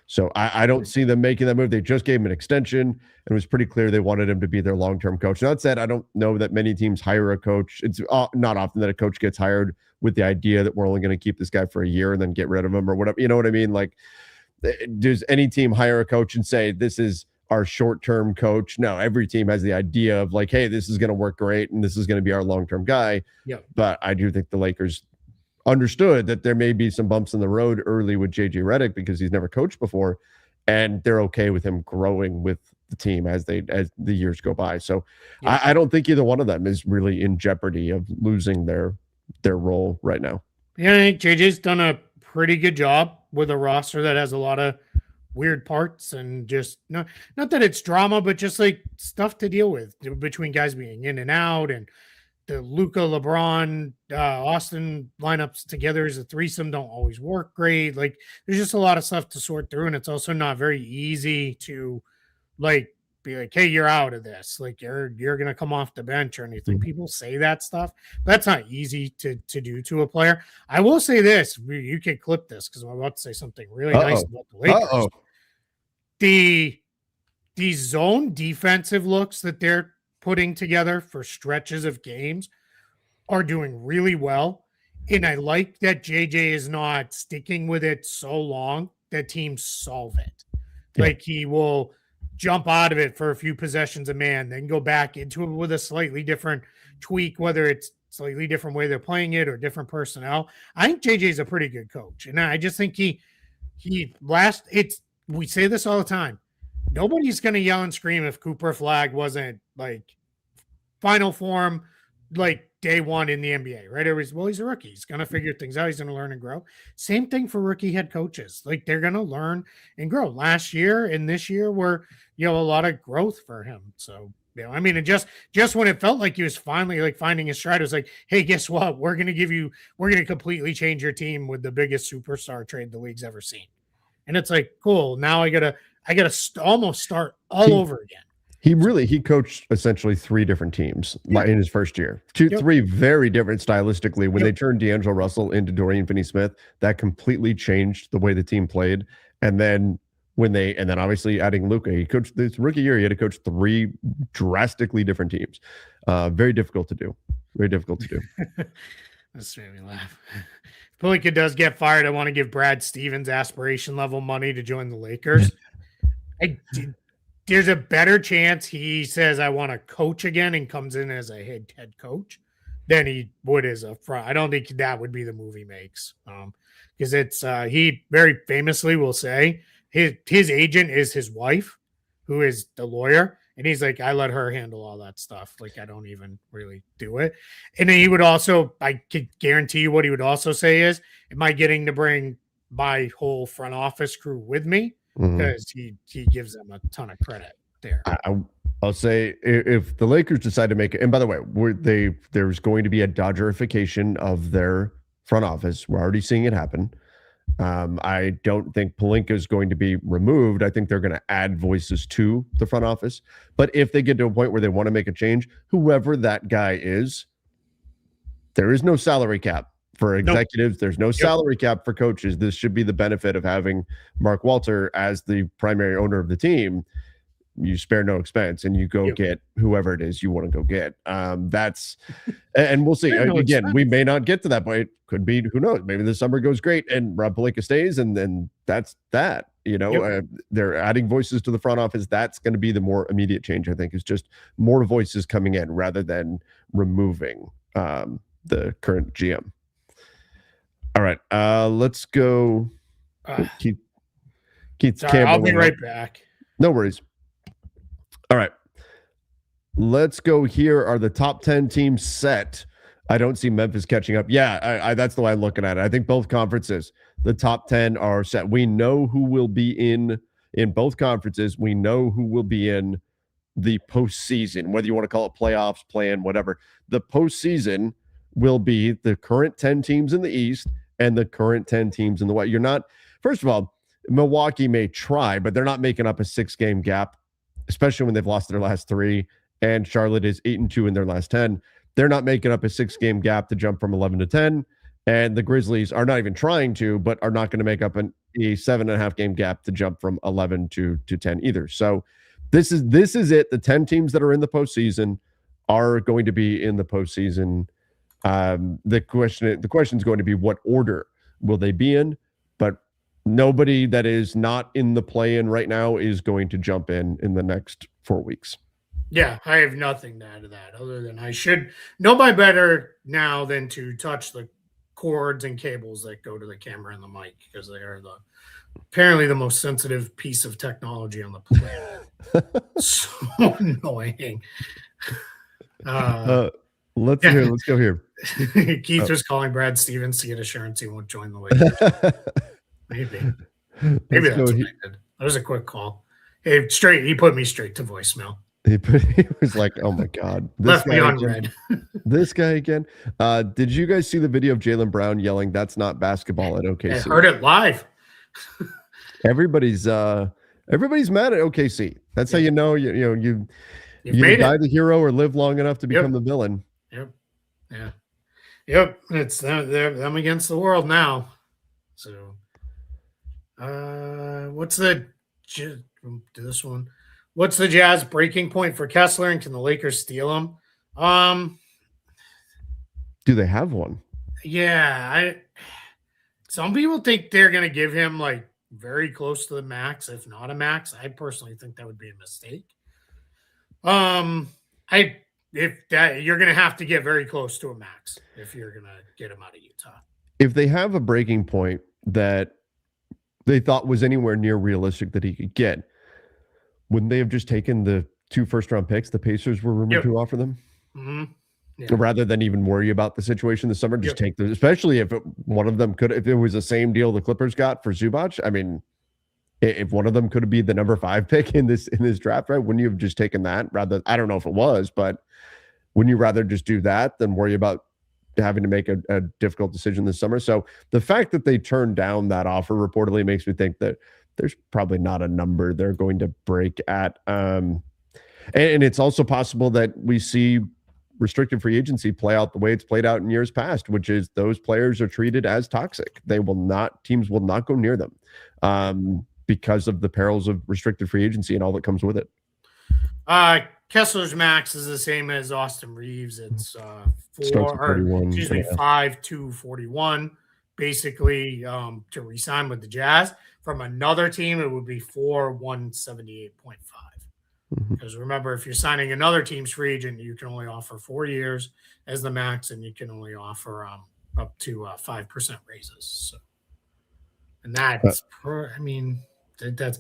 So I don't see them making that move. They just gave him an extension, and it was pretty clear they wanted him to be their long-term coach. Now, that said, I don't know that many teams hire a coach. It's not often that a coach gets hired with the idea that we're only going to keep this guy for a year and then get rid of him or whatever. You know what I mean? Like, does any team hire a coach and say, this is our short-term coach? No, every team has the idea of like, hey, this is going to work great and this is going to be our long-term guy. But I do think the Lakers understood that there may be some bumps in the road early with JJ Redick because he's never coached before, and they're okay with him growing with the team as the years go by. So I don't think either one of them is really in jeopardy of losing their role right now. Yeah, I think JJ's done a pretty good job with a roster that has a lot of weird parts and just not that it's drama, but just like stuff to deal with between guys being in and out, and the Luka, LeBron, Austin lineups together as a threesome don't always work great. Like, there's just a lot of stuff to sort through, and it's also not very easy to like be like, hey, you're out of this. Like you're gonna come off the bench or anything. People say that stuff. But that's not easy to do to a player. I will say this: you can clip this because I'm about to say something really nice about the Lakers. The zone defensive looks that they're putting together for stretches of games are doing really well. And I like that JJ is not sticking with it so long that teams solve it. Yeah. Like he will jump out of it for a few possessions a man, then go back into it with a slightly different tweak, whether it's slightly different way they're playing it or different personnel. I think JJ's a pretty good coach. And I just think we say this all the time. Nobody's going to yell and scream if Cooper Flag wasn't like final form, like day one in the NBA, right? He's a rookie. He's going to figure things out. He's going to learn and grow. Same thing for rookie head coaches. Like they're going to learn and grow. Last year and this year were, a lot of growth for him. So, and just when it felt like he was finally like finding his stride, it was like, hey, guess what? We're going to completely change your team with the biggest superstar trade the league's ever seen. And it's like, cool. Now I gotta almost start all over again. He coached essentially 3 different teams in his first year. 3 very different stylistically. When they turned D'Angelo Russell into Dorian Finney-Smith, that completely changed the way the team played. And then obviously adding Luka, he coached this rookie year. He had to coach 3 drastically different teams. Very difficult to do. Very difficult to do. This made me laugh. If Pelinka does get fired, I want to give Brad Stevens aspiration level money to join the Lakers. There's a better chance he says I want to coach again and comes in as a head coach than he would as a front. I don't think that would be the move he makes. Because it's he very famously will say his agent is his wife, who is the lawyer, and he's like, I let her handle all that stuff. Like I don't even really do it. And then he would also, I could guarantee you what he would also say is, am I getting to bring my whole front office crew with me? Because he gives them a ton of credit there. I'll say if the Lakers decide to make it, and by the way, there's going to be a Dodgerification of their front office. We're already seeing it happen. I don't think Pelinka is going to be removed. I think they're going to add voices to the front office. But if they get to a point where they want to make a change, whoever that guy is, there is no salary cap. For executives, there's no salary cap for coaches. This should be the benefit of having Mark Walter as the primary owner of the team. You spare no expense and you go get whoever it is you want to go get. And we'll see. Again, we may not get to that point. It could be, who knows? Maybe the summer goes great and Rob Pelinka stays, and then that's that. They're adding voices to the front office. That's going to be the more immediate change, I think, is just more voices coming in rather than removing the current GM. All right, let's go. Keith's sorry, I'll be right back. No worries. All right, let's go. Here are the top 10 teams set. I don't see Memphis catching up. Yeah, that's the way I'm looking at it. I think both conferences, the top 10 are set. We know who will be in both conferences. We know who will be in the postseason, whether you want to call it playoffs, play-in, whatever. The postseason will be the current 10 teams in the East and the current 10 teams in the West. First of all, Milwaukee may try, but they're not making up a 6-game gap, especially when they've lost their last 3, and Charlotte is 8-2 in their last 10. They're not making up a 6-game gap to jump from 11 to 10, and the Grizzlies are not even trying to, but are not going to make up a 7.5-game gap to jump from 11 to 10 either. So this is it. The 10 teams that are in the postseason are going to be in the postseason. The question is going to be what order will they be in, but nobody that is not in the play-in right now is going to jump in the next 4 weeks. Yeah, I have nothing to add to that other than I should know by better now than to touch the cords and cables that go to the camera and the mic, because they are apparently the most sensitive piece of technology on the planet. So annoying. Let's go here. Keith was calling Brad Stevens to get assurance he won't join the Lakers. Maybe that's what I did. That was a quick call. He put me straight to voicemail. He was like, "Oh my god, left me on red." This guy again. Did you guys see the video of Jaylen Brown yelling, "That's not basketball" at OKC"? I heard it live. Everybody's Everybody's mad at OKC. That's how you know you either die the hero or live long enough to become the villain. Yep. Yeah. Yep. It's them against the world now. So, what's this one? What's the Jazz breaking point for Kessler, and can the Lakers steal him? Do they have one? Yeah, some people think they're going to give him like very close to the max, if not a max. I personally think that would be a mistake. If that, you're going to have to get very close to a max if you're going to get him out of Utah. If they have a breaking point that they thought was anywhere near realistic that he could get, wouldn't they have just taken the 2 first-round picks the Pacers were rumored to offer them? Mm-hmm. Yeah. Rather than even worry about the situation this summer, just take those, especially if one of them could, if it was the same deal the Clippers got for Zubac. I mean, if one of them could be the number 5 pick in this draft, right? Wouldn't you have just taken that rather? I don't know if it was, but wouldn't you rather just do that than worry about having to make a difficult decision this summer? So the fact that they turned down that offer reportedly makes me think that there's probably not a number they're going to break at. And it's also possible that we see restricted free agency play out the way it's played out in years past, which is those players are treated as toxic. Teams will not go near them because of the perils of restricted free agency and all that comes with it. Kessler's max is the same as Austin Reaves. It's 5 to 41. Basically, to re-sign with the Jazz. From another team, it would be 178.5. Because remember, if you're signing another team's free agent, you can only offer 4 years as the max, and you can only offer up to 5% raises. So, and that's, that's.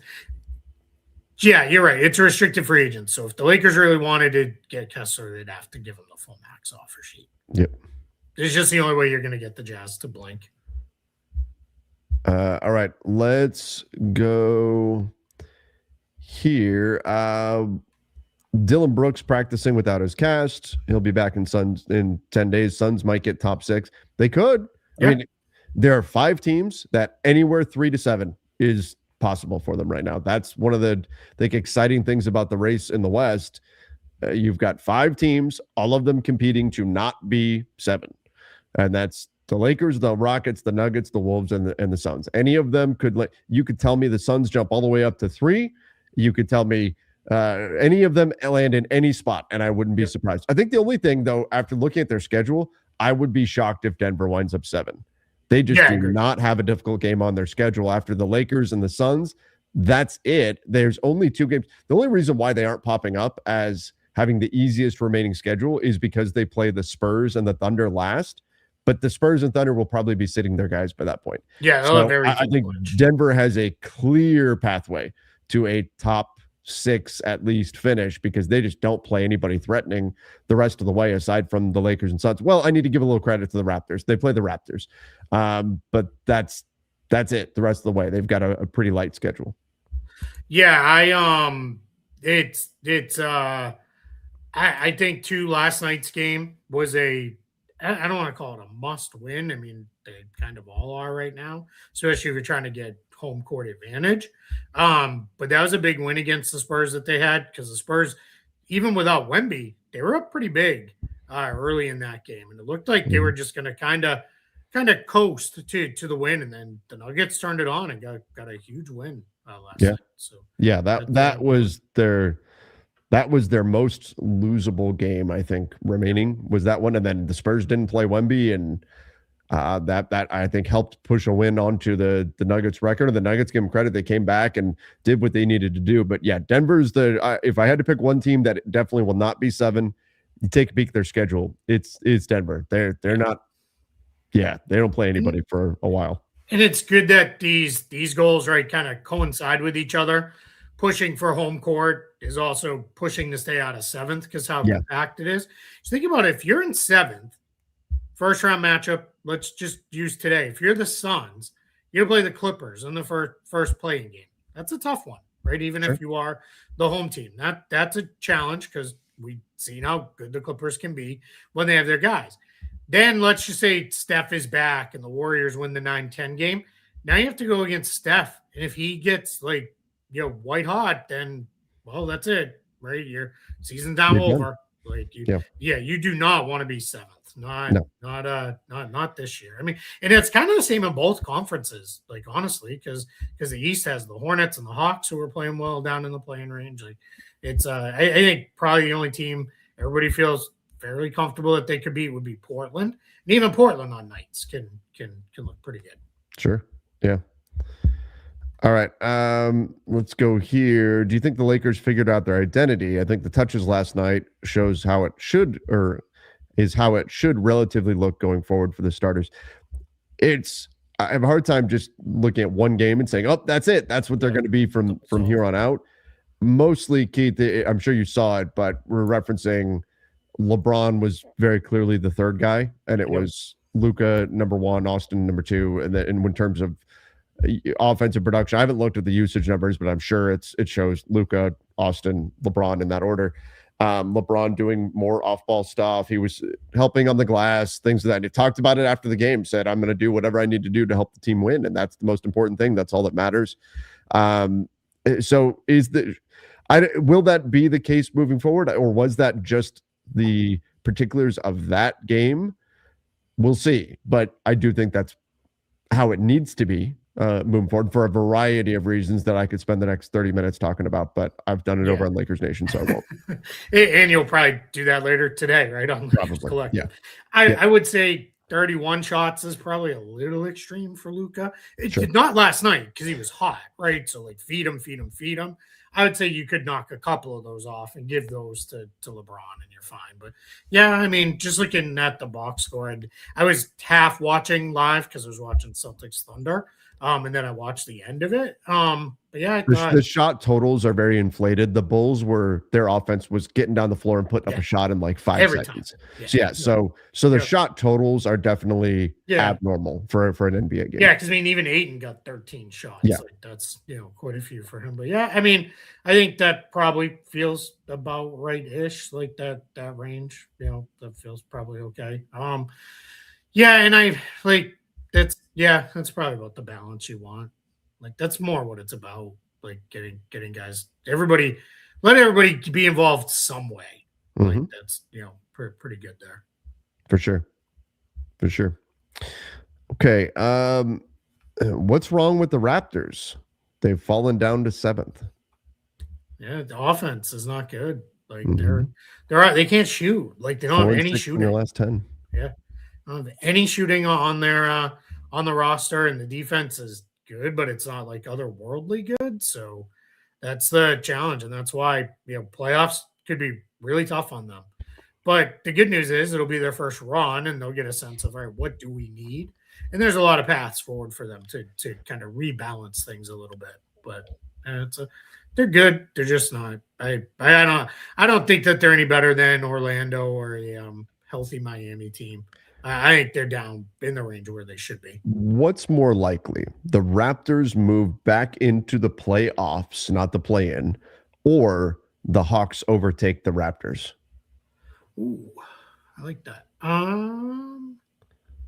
Yeah, you're right. It's a restricted free agent. So if the Lakers really wanted to get Kessler, they'd have to give him the full max offer sheet. Yep. It's just the only way you're going to get the Jazz to blink. All right, let's go here. Dylan Brooks practicing without his cast. He'll be back in 10 days. Suns might get top 6. They could. Yeah. I mean, there are 5 teams that anywhere 3 to 7 is possible for them right now. That's one of the exciting things about the race in the West. You've got 5 teams, all of them competing to not be 7, and that's the Lakers, the Rockets, the Nuggets, the Wolves, and the Suns. Any of them could. You could tell me the Suns jump all the way up to 3. You could tell me any of them land in any spot, and I wouldn't be surprised. I think the only thing, though, after looking at their schedule, I would be shocked if Denver winds up 7. They just do not have a difficult game on their schedule after the Lakers and the Suns. That's it. There's only 2 games. The only reason why they aren't popping up as having the easiest remaining schedule is because they play the Spurs and the Thunder last. But the Spurs and Thunder will probably be sitting their guys by that point. Yeah, so I think Denver has a clear pathway to a top 6 at least finish because they just don't play anybody threatening the rest of the way aside from the Lakers and Suns. Well, I need to give a little credit to the Raptors. They play the Raptors. But that's it. The rest of the way, they've got a pretty light schedule. Yeah, I think too last night's game was I don't want to call it a must win. I mean, they kind of all are right now, especially if you're trying to get home court advantage. But that was a big win against the Spurs that they had because the Spurs, even without Wemby, they were up pretty big early in that game. And it looked like they were just going to kind of coast to the win. And then the Nuggets turned it on and got a huge win last night. So yeah, that was their most losable game, I think, remaining was that one. And then the Spurs didn't play Wemby, and that I think helped push a win onto the Nuggets record. And the Nuggets, give them credit, they came back and did what they needed to do. But yeah, Denver's if I had to pick one team that definitely will not be 7, you take a peek at their schedule. It's Denver. They're not. Yeah, they don't play anybody for a while. And it's good that these goals kind of coincide with each other. Pushing for home court is also pushing to stay out of 7th because how compact it is. So think about it. If you're in 7th, first round matchup, let's just use today. If you're the Suns, you play the Clippers in the first playing game. That's a tough one, right? Even if you are the home team. That's a challenge because we've seen how good the Clippers can be when they have their guys. Then let's just say Steph is back and the Warriors win the 9-10 game. Now you have to go against Steph. And if he gets white hot, then well, that's it, right? Your season's now You're done. over. Like Yeah. you do not want to be seventh. No. Not this year. I mean, and it's kind of the same in both conferences, like honestly, because the East has the Hornets and the Hawks who are playing well down in the playing range. Like it's I think probably the only team everybody feels fairly comfortable that they could beat would be Portland. And even Portland on nights can look pretty good. Sure. Yeah. All right. Let's go here. Do you think the Lakers figured out their identity? I think the touches last night shows how it should, or is how it should relatively look going forward for the starters. I have a hard time just looking at one game and saying, oh, that's it. That's what they're going to be from here on out. Mostly, Keith, I'm sure you saw it, but we're referencing LeBron was very clearly the third guy, and it was Luka number one, Austin number two, and then in terms of offensive production, I haven't looked at the usage numbers, but I'm sure it shows Luka, Austin, LeBron in that order. LeBron doing more off-ball stuff. He was helping on the glass, things like that. He talked about it after the game, said, I'm going to do whatever I need to do to help the team win, and that's the most important thing. That's all that matters. So will that be the case moving forward, or was that just the particulars of that game? We'll see, but I do think that's how it needs to be moving forward for a variety of reasons that I could spend the next 30 minutes talking about, but I've done it over on Lakers Nation, so I won't. And you'll probably do that later today, right? On Lakers Collective. Yeah. I would say 31 shots is probably a little extreme for Luka. Not last night because he was hot, right? So like feed him. I would say you could knock a couple of those off and give those to LeBron and you're fine. But yeah, I mean, just looking at the box score, I was half watching live because I was watching Celtics Thunder. And then I watched the end of it. But yeah, the shot totals are very inflated. The Bulls their offense was getting down the floor and putting up a shot in like 5 seconds. So the shot totals are definitely abnormal for an NBA game. Yeah, because I mean, even Ayton got 13 shots. Yeah. Like that's quite a few for him. But yeah, I mean, I think that probably feels about right-ish, like that range. That feels probably okay. Yeah, and I like that's probably about the balance you want. Like that's more what it's about. Like getting guys, let everybody be involved some way. Like that's pretty good there. For sure. Okay. What's wrong with the Raptors? They've fallen down to 7th. Yeah, the offense is not good. Like they can't shoot. Like they don't have any shooting. In the last 10. Yeah. Don't have any shooting on their on the roster, and the defense is good, but it's not like otherworldly good. So that's the challenge, and that's why playoffs could be really tough on them. But the good news is it'll be their first run, and they'll get a sense of, all right, what do we need? And there's a lot of paths forward for them to kind of rebalance things a little bit. But they're good. They're just not. I don't think that they're any better than Orlando or a healthy Miami team. I think they're down in the range where they should be. What's more likely? The Raptors move back into the playoffs, not the play-in, or the Hawks overtake the Raptors? Ooh, I like that. And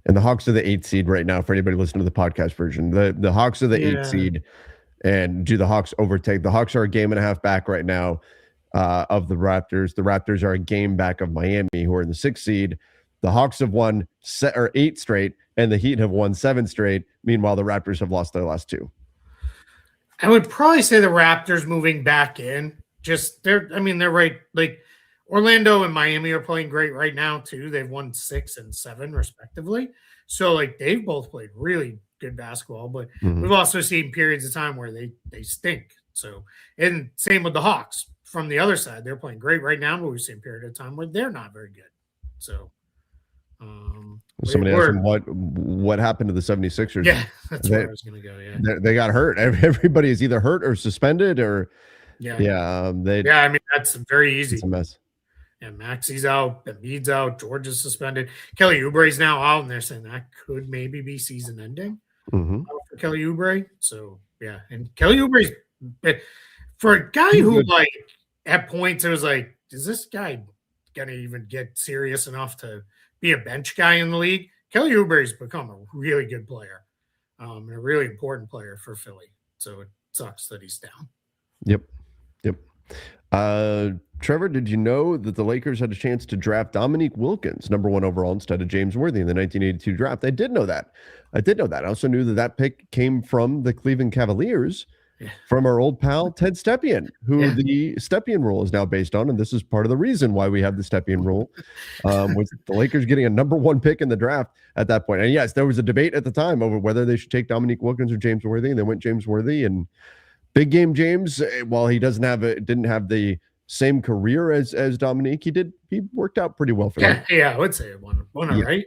the Hawks are the 8th seed right now for anybody listening to the podcast version. The Hawks are the 8th seed. And do the Hawks overtake? The Hawks are a game and a half back right now of the Raptors. The Raptors are a game back of Miami, who are in the 6th seed. The Hawks have won 8 straight, and the Heat have won 7 straight. Meanwhile, the Raptors have lost their last 2. I would probably say the Raptors moving back in. They're right. Like Orlando and Miami are playing great right now too. They've won 6 and 7 respectively. So like they've both played really good basketball, but we've also seen periods of time where they stink. So, and same with the Hawks from the other side. They're playing great right now, but we've seen a period of time where they're not very good. So somebody asked him what happened to the 76ers. Yeah, that's where I was going to go. Yeah, they got hurt. Everybody is either hurt or suspended, or I mean that's very easy. It's a mess. Yeah, Maxi's out, Embiid's out, George is suspended, Kelly Oubre's now out, and they're saying that could maybe be season ending for Kelly Oubre. So yeah, and Kelly Oubre's for a guy who like at points it was like, is this guy gonna even get serious enough to be a bench guy in the league? Kelly Oubre's become a really good player, and a really important player for Philly. So it sucks that he's down. Yep. Trevor, did you know that the Lakers had a chance to draft Dominique Wilkins, number 1 overall, instead of James Worthy in the 1982 draft? I did know that. I also knew that pick came from the Cleveland Cavaliers, from our old pal Ted Stepien, who the Stepien rule is now based on, and this is part of the reason why we have the Stepien rule, was the Lakers getting a number 1 pick in the draft at that point. And yes, there was a debate at the time over whether they should take Dominique Wilkins or James Worthy, and they went James Worthy. And big game James, while he didn't have the same career as Dominique, he worked out pretty well for them. Yeah, I would say one right?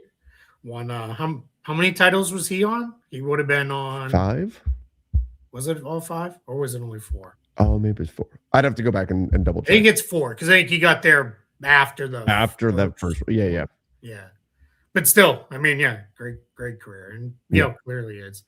One how many titles was he on? He would have been on 5. Was it all 5 or was it only 4? Oh, maybe it's 4. I'd have to go back and double check. I think it's 4 because I think he got there after that first. Yeah. But still, I mean, yeah, great career, and clearly it's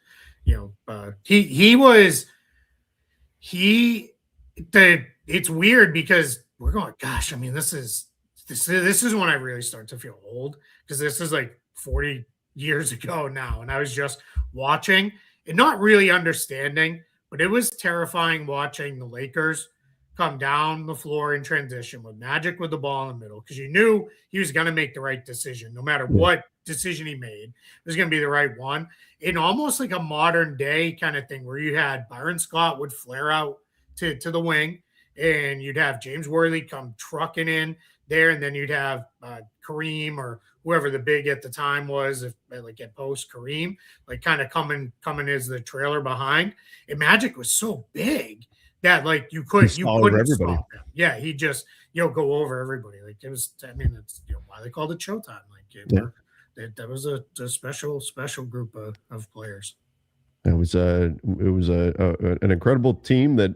it's weird because we're going, gosh, I mean, this is when I really start to feel old, because this is like 40 years ago now, and I was just watching and not really understanding, but it was terrifying watching the Lakers come down the floor in transition with Magic with the ball in the middle, because you knew he was going to make the right decision. No matter what decision he made, it was going to be the right one. In almost like a modern day kind of thing, where you had Byron Scott would flare out to the wing, and you'd have James Worthy come trucking in there, and then you'd have Kareem or whoever the big at the time was, if like at post Kareem, like kind of coming as the trailer behind. And Magic was so big that like you couldn't stop him. Yeah, he just go over everybody. Like it was, I mean, that's why they called it Showtime. Like that was a special group of players. It was an incredible team that,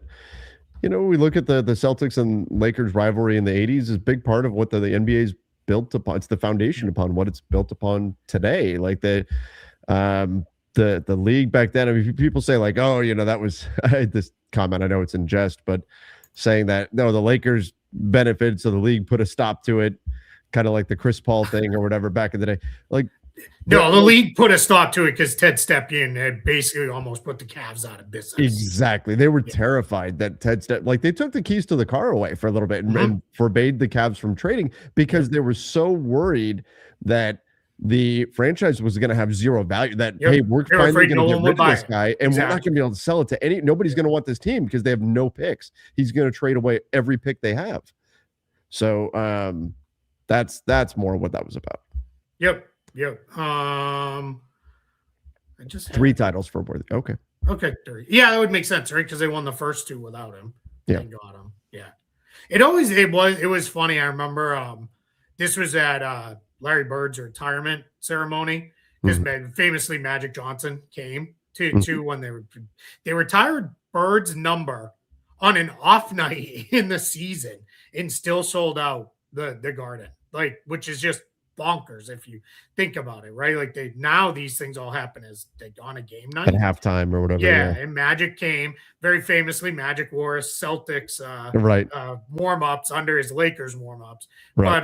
we look at the Celtics and Lakers rivalry in the 80s is a big part of what the NBA is built upon. It's the foundation upon what it's built upon today. Like the league back then, I mean, people say like, oh, that was this comment, I know it's in jest, but saying that, no, the Lakers benefited, so the league put a stop to it, kind of like the Chris Paul thing or whatever back in the day. Like, no, the league put a stop to it because Ted Stepien had basically almost put the Cavs out of business. Exactly. They were terrified that they took the keys to the car away for a little bit and forbade the Cavs from trading, because they were so worried that the franchise was going to have zero value, that, hey, we're finally going to get rid of this guy, and we're not going to be able to sell it to nobody's going to want this team because they have no picks. He's going to trade away every pick they have. So that's more what that was about. Yep. I just 3 titles for Worthy. Okay, 3. Yeah, that would make sense, right? Because they won the first 2 without him. Yeah, and got him. Yeah, it was funny. I remember this was at Larry Bird's retirement ceremony, because famously Magic Johnson came to when they retired Bird's number on an off night in the season and still sold out the Garden, like, which is just bonkers if you think about it, right? Like now these things all happen as on a game night at halftime or whatever. Yeah, and Magic came very famously. Magic wore his Celtics warm-ups under his Lakers warm-ups, but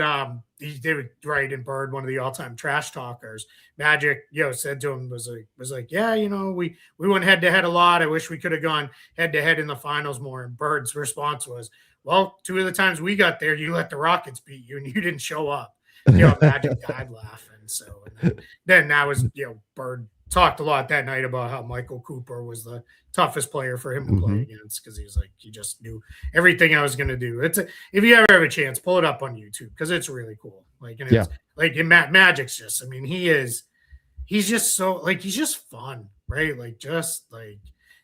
they would and Bird, one of the all-time trash talkers, Magic said to him was like yeah, we went head-to-head a lot. I wish we could have gone head-to-head in the finals more. And Bird's response was, well, 2 of the times we got there, you let the Rockets beat you and you didn't show up. Magic died laughing. So then that was, Bird talked a lot that night about how Michael Cooper was the toughest player for him to play against, because he was like, he just knew everything I was going to do. If you ever have a chance, pull it up on YouTube, because it's really cool. Like, and it's like, in Magic's just, I mean, he's just so, like, he's just fun, right? Like, just like,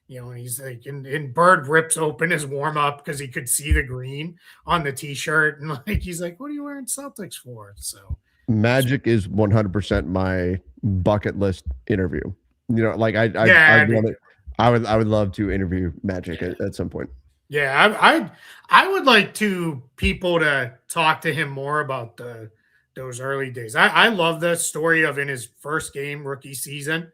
and he's like, and Bird rips open his warm up because he could see the green on the t-shirt, and like, he's like, what are you wearing Celtics for? So Magic is 100% my bucket list interview. Like I would love to interview Magic at some point. Yeah, I would like people to talk to him more about those early days. I love the story of in his first game, rookie season,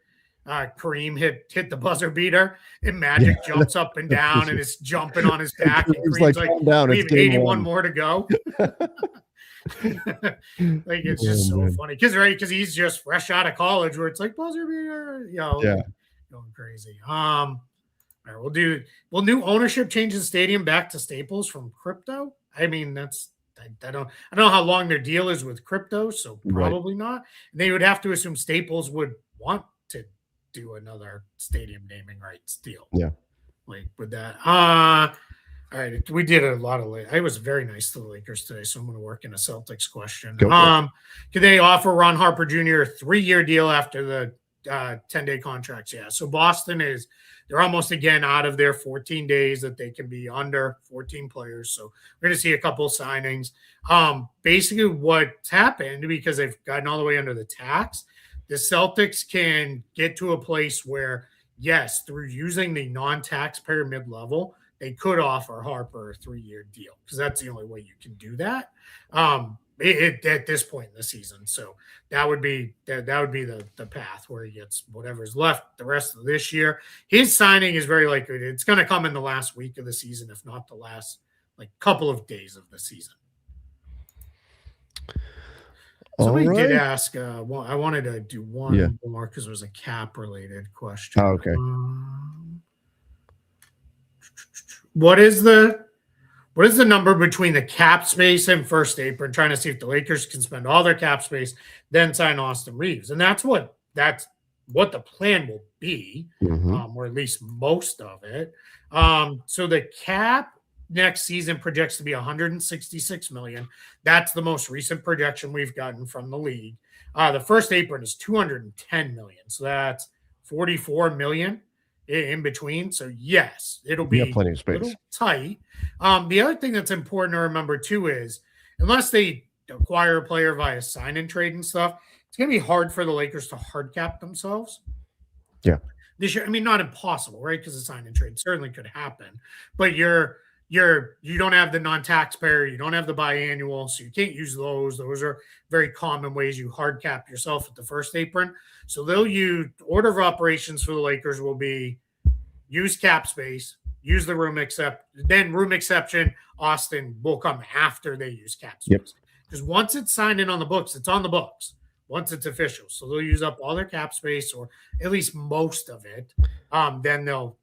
Kareem hit the buzzer beater, and Magic jumps up and down and is jumping on his back, and Kareem's like, we have 81 more to go. Like, it's just so funny because he's just fresh out of college, where it's like buzzer beater, going crazy. All right, will new ownership change the stadium back to Staples from crypto? I mean, I don't know how long their deal is with crypto, so probably not. They would have to assume Staples would want to do another stadium naming rights deal. Yeah. Like with that. All right, we did a lot of it was very nice to the Lakers today, so I'm going to work in a Celtics question. Can they offer Ron Harper Jr. a 3-year deal after the 10-day contracts? Yeah. So they're almost again out of their 14 days that they can be under 14 players. So we're going to see a couple of signings. Basically what's happened, because they've gotten all the way under the tax, the Celtics can get to a place where, yes, through using the non-taxpayer mid-level, they could offer Harper a 3-year deal, because that's the only way you can do that at this point in the season. So that would be the path where he gets whatever's left the rest of this year. His signing is very likely it's going to come in the last week of the season, if not the last couple of days of the season. Somebody did ask. I wanted to do one more because it was a cap related question. Oh, okay. What is the number between the cap space and first apron? Trying to see if the Lakers can spend all their cap space, then sign Austin Reaves, and that's what the plan will be, or at least most of it. So the cap next season projects to be 166 million. That's the most recent projection we've gotten from the league. The first apron is 210 million, so that's 44 million in between. So yes, it'll be plenty of space. A little tight. The other thing that's important to remember too is, unless they acquire a player via sign and trade and stuff, it's going to be hard for the Lakers to hard cap themselves. Yeah. This year, I mean, not impossible, right? Because the sign and trade certainly could happen, but you don't have the non-taxpayer, you don't have the biannual, so you can't use those. Those are very common ways you hard cap yourself at the first apron. So they'll use order of operations for the Lakers will be use cap space, use the room exception. Austin will come after they use cap space. Because once it's signed in on the books, it's on the books. Once it's official, so they'll use up all their cap space, or at least most of it. Then they'll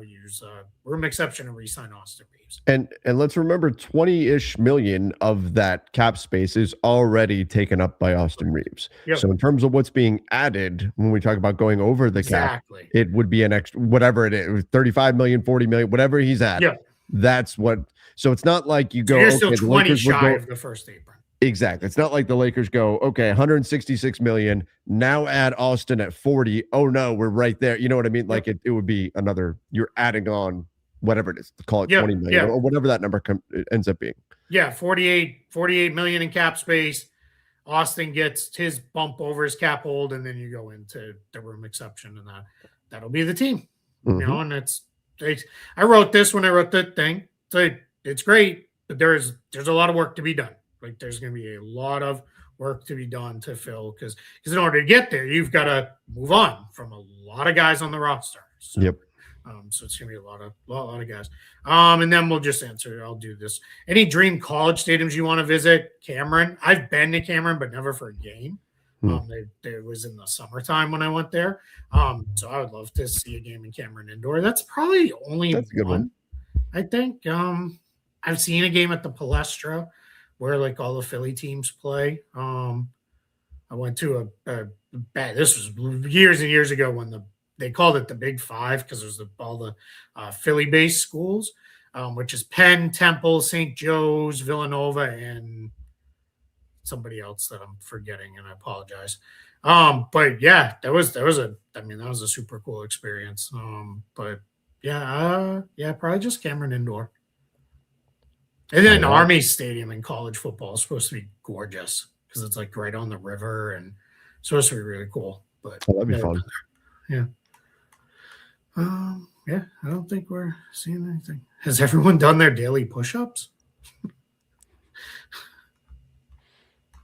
use room exception and re-sign Austin Reaves. And let's remember, 20-ish million of that cap space is already taken up by Austin Reaves. Yep. So in terms of what's being added, when we talk about going over the cap, it would be an extra whatever it is, 35 million, 40 million, whatever he's at. Yeah, that's what. So it's not like you go. So you're still 20 shy of the first apron. Exactly. It's not like the Lakers go, okay, 166 million, now add Austin at 40. Oh no, we're right there. You know what I mean? Like it would be another, you're adding on whatever it is, call it 20 million or whatever that number ends up being. Yeah, 48 million in cap space. Austin gets his bump over his cap hold, and then you go into the room exception, and that'll be the team. You know, and I wrote this when I wrote the thing. So it's great, but there's a lot of work to be done. Like there's going to be a lot of work to be done to fill, because in order to get there, you've got to move on from a lot of guys on the roster. So, so it's going to be a lot of guys. And then we'll just answer. I'll do this. Any dream college stadiums you want to visit? Cameron. I've been to Cameron, but never for a game. It was in the summertime when I went there. So I would love to see a game in Cameron Indoor. That's probably only a good one. I think. I've seen a game at the Palestra, where like all the Philly teams play. I went to this was years and years ago when they called it the Big Five, because there's all the Philly-based schools, which is Penn, Temple, St. Joe's, Villanova, and somebody else that I'm forgetting, and I apologize. But yeah, that was a super cool experience. But probably just Cameron Indoor. And then Army Stadium in college football is supposed to be gorgeous, because it's like right on the river and it's supposed to be really cool. But that'd be fun. Yeah. I don't think we're seeing anything. Has everyone done their daily push-ups?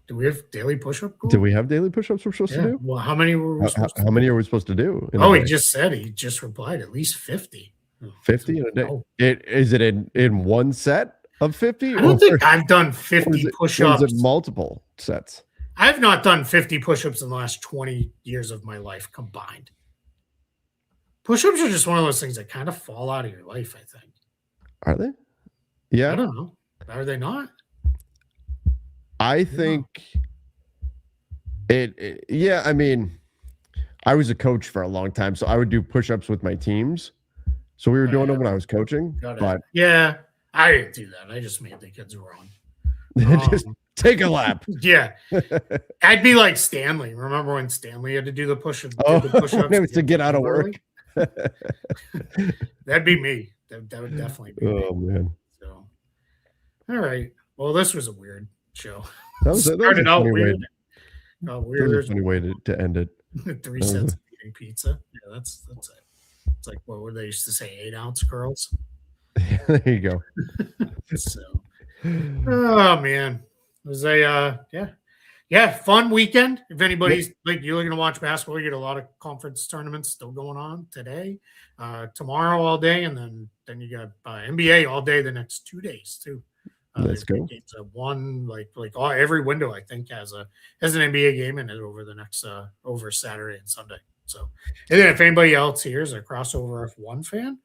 Do we have daily push-up goals? Do we have daily push-ups we're supposed to do? Well, how many were we supposed to do? How many are we supposed to do? He just replied at least 50. 50 in a day. Is it in one set of 50? I don't think I've done 50 push-ups. Or is it multiple sets? I've not done 50 push-ups in the last 20 years of my life combined. Push-ups are just one of those things that kind of fall out of your life, I think. Are they? Yeah. I don't know. Are they not? I think yeah, I mean, I was a coach for a long time, so I would do push-ups with my teams. So we were doing them when I was coaching. But yeah, I didn't do that. I just made the kids run. Just take a lap. Yeah. I'd be like Stanley. Remember when Stanley had to do the push-ups? It was to get out of work. That'd be me. That would definitely be me. Oh, man. So, all right. Well, this was a weird show. That was started out weird. Weird. That was a funny way to end it. 3 cents of eating pizza. Yeah, that's it. It's like what would they used to say, 8-ounce curls? There you go. So, oh man, it was a fun weekend. If anybody's like you're looking to watch basketball, you get a lot of conference tournaments still going on today, tomorrow all day, and then you got NBA all day the next 2 days too. Let's go. Games one every window I think has an NBA game in it over the next over Saturday and Sunday. So, and then if anybody else here is a crossover F1 fan,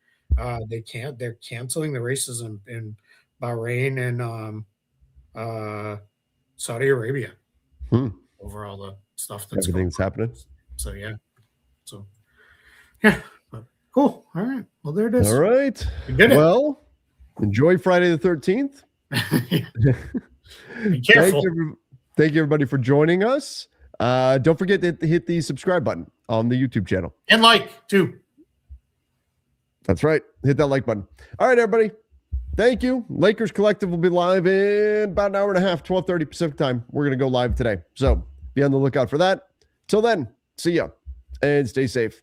they're canceling the races in Bahrain and Saudi Arabia over all the stuff that's everything's happening. So yeah, but cool. All right, well there it is. All right, we did it. Well, enjoy Friday the 13th. Be careful. Thank you everybody for joining us. Don't forget to hit the subscribe button on the YouTube channel and like too. That's right. Hit that like button. All right, everybody. Thank you. Lakers Collective will be live in about an hour and a half, 12:30 Pacific time. We're going to go live today. So be on the lookout for that. Till then, see ya and stay safe.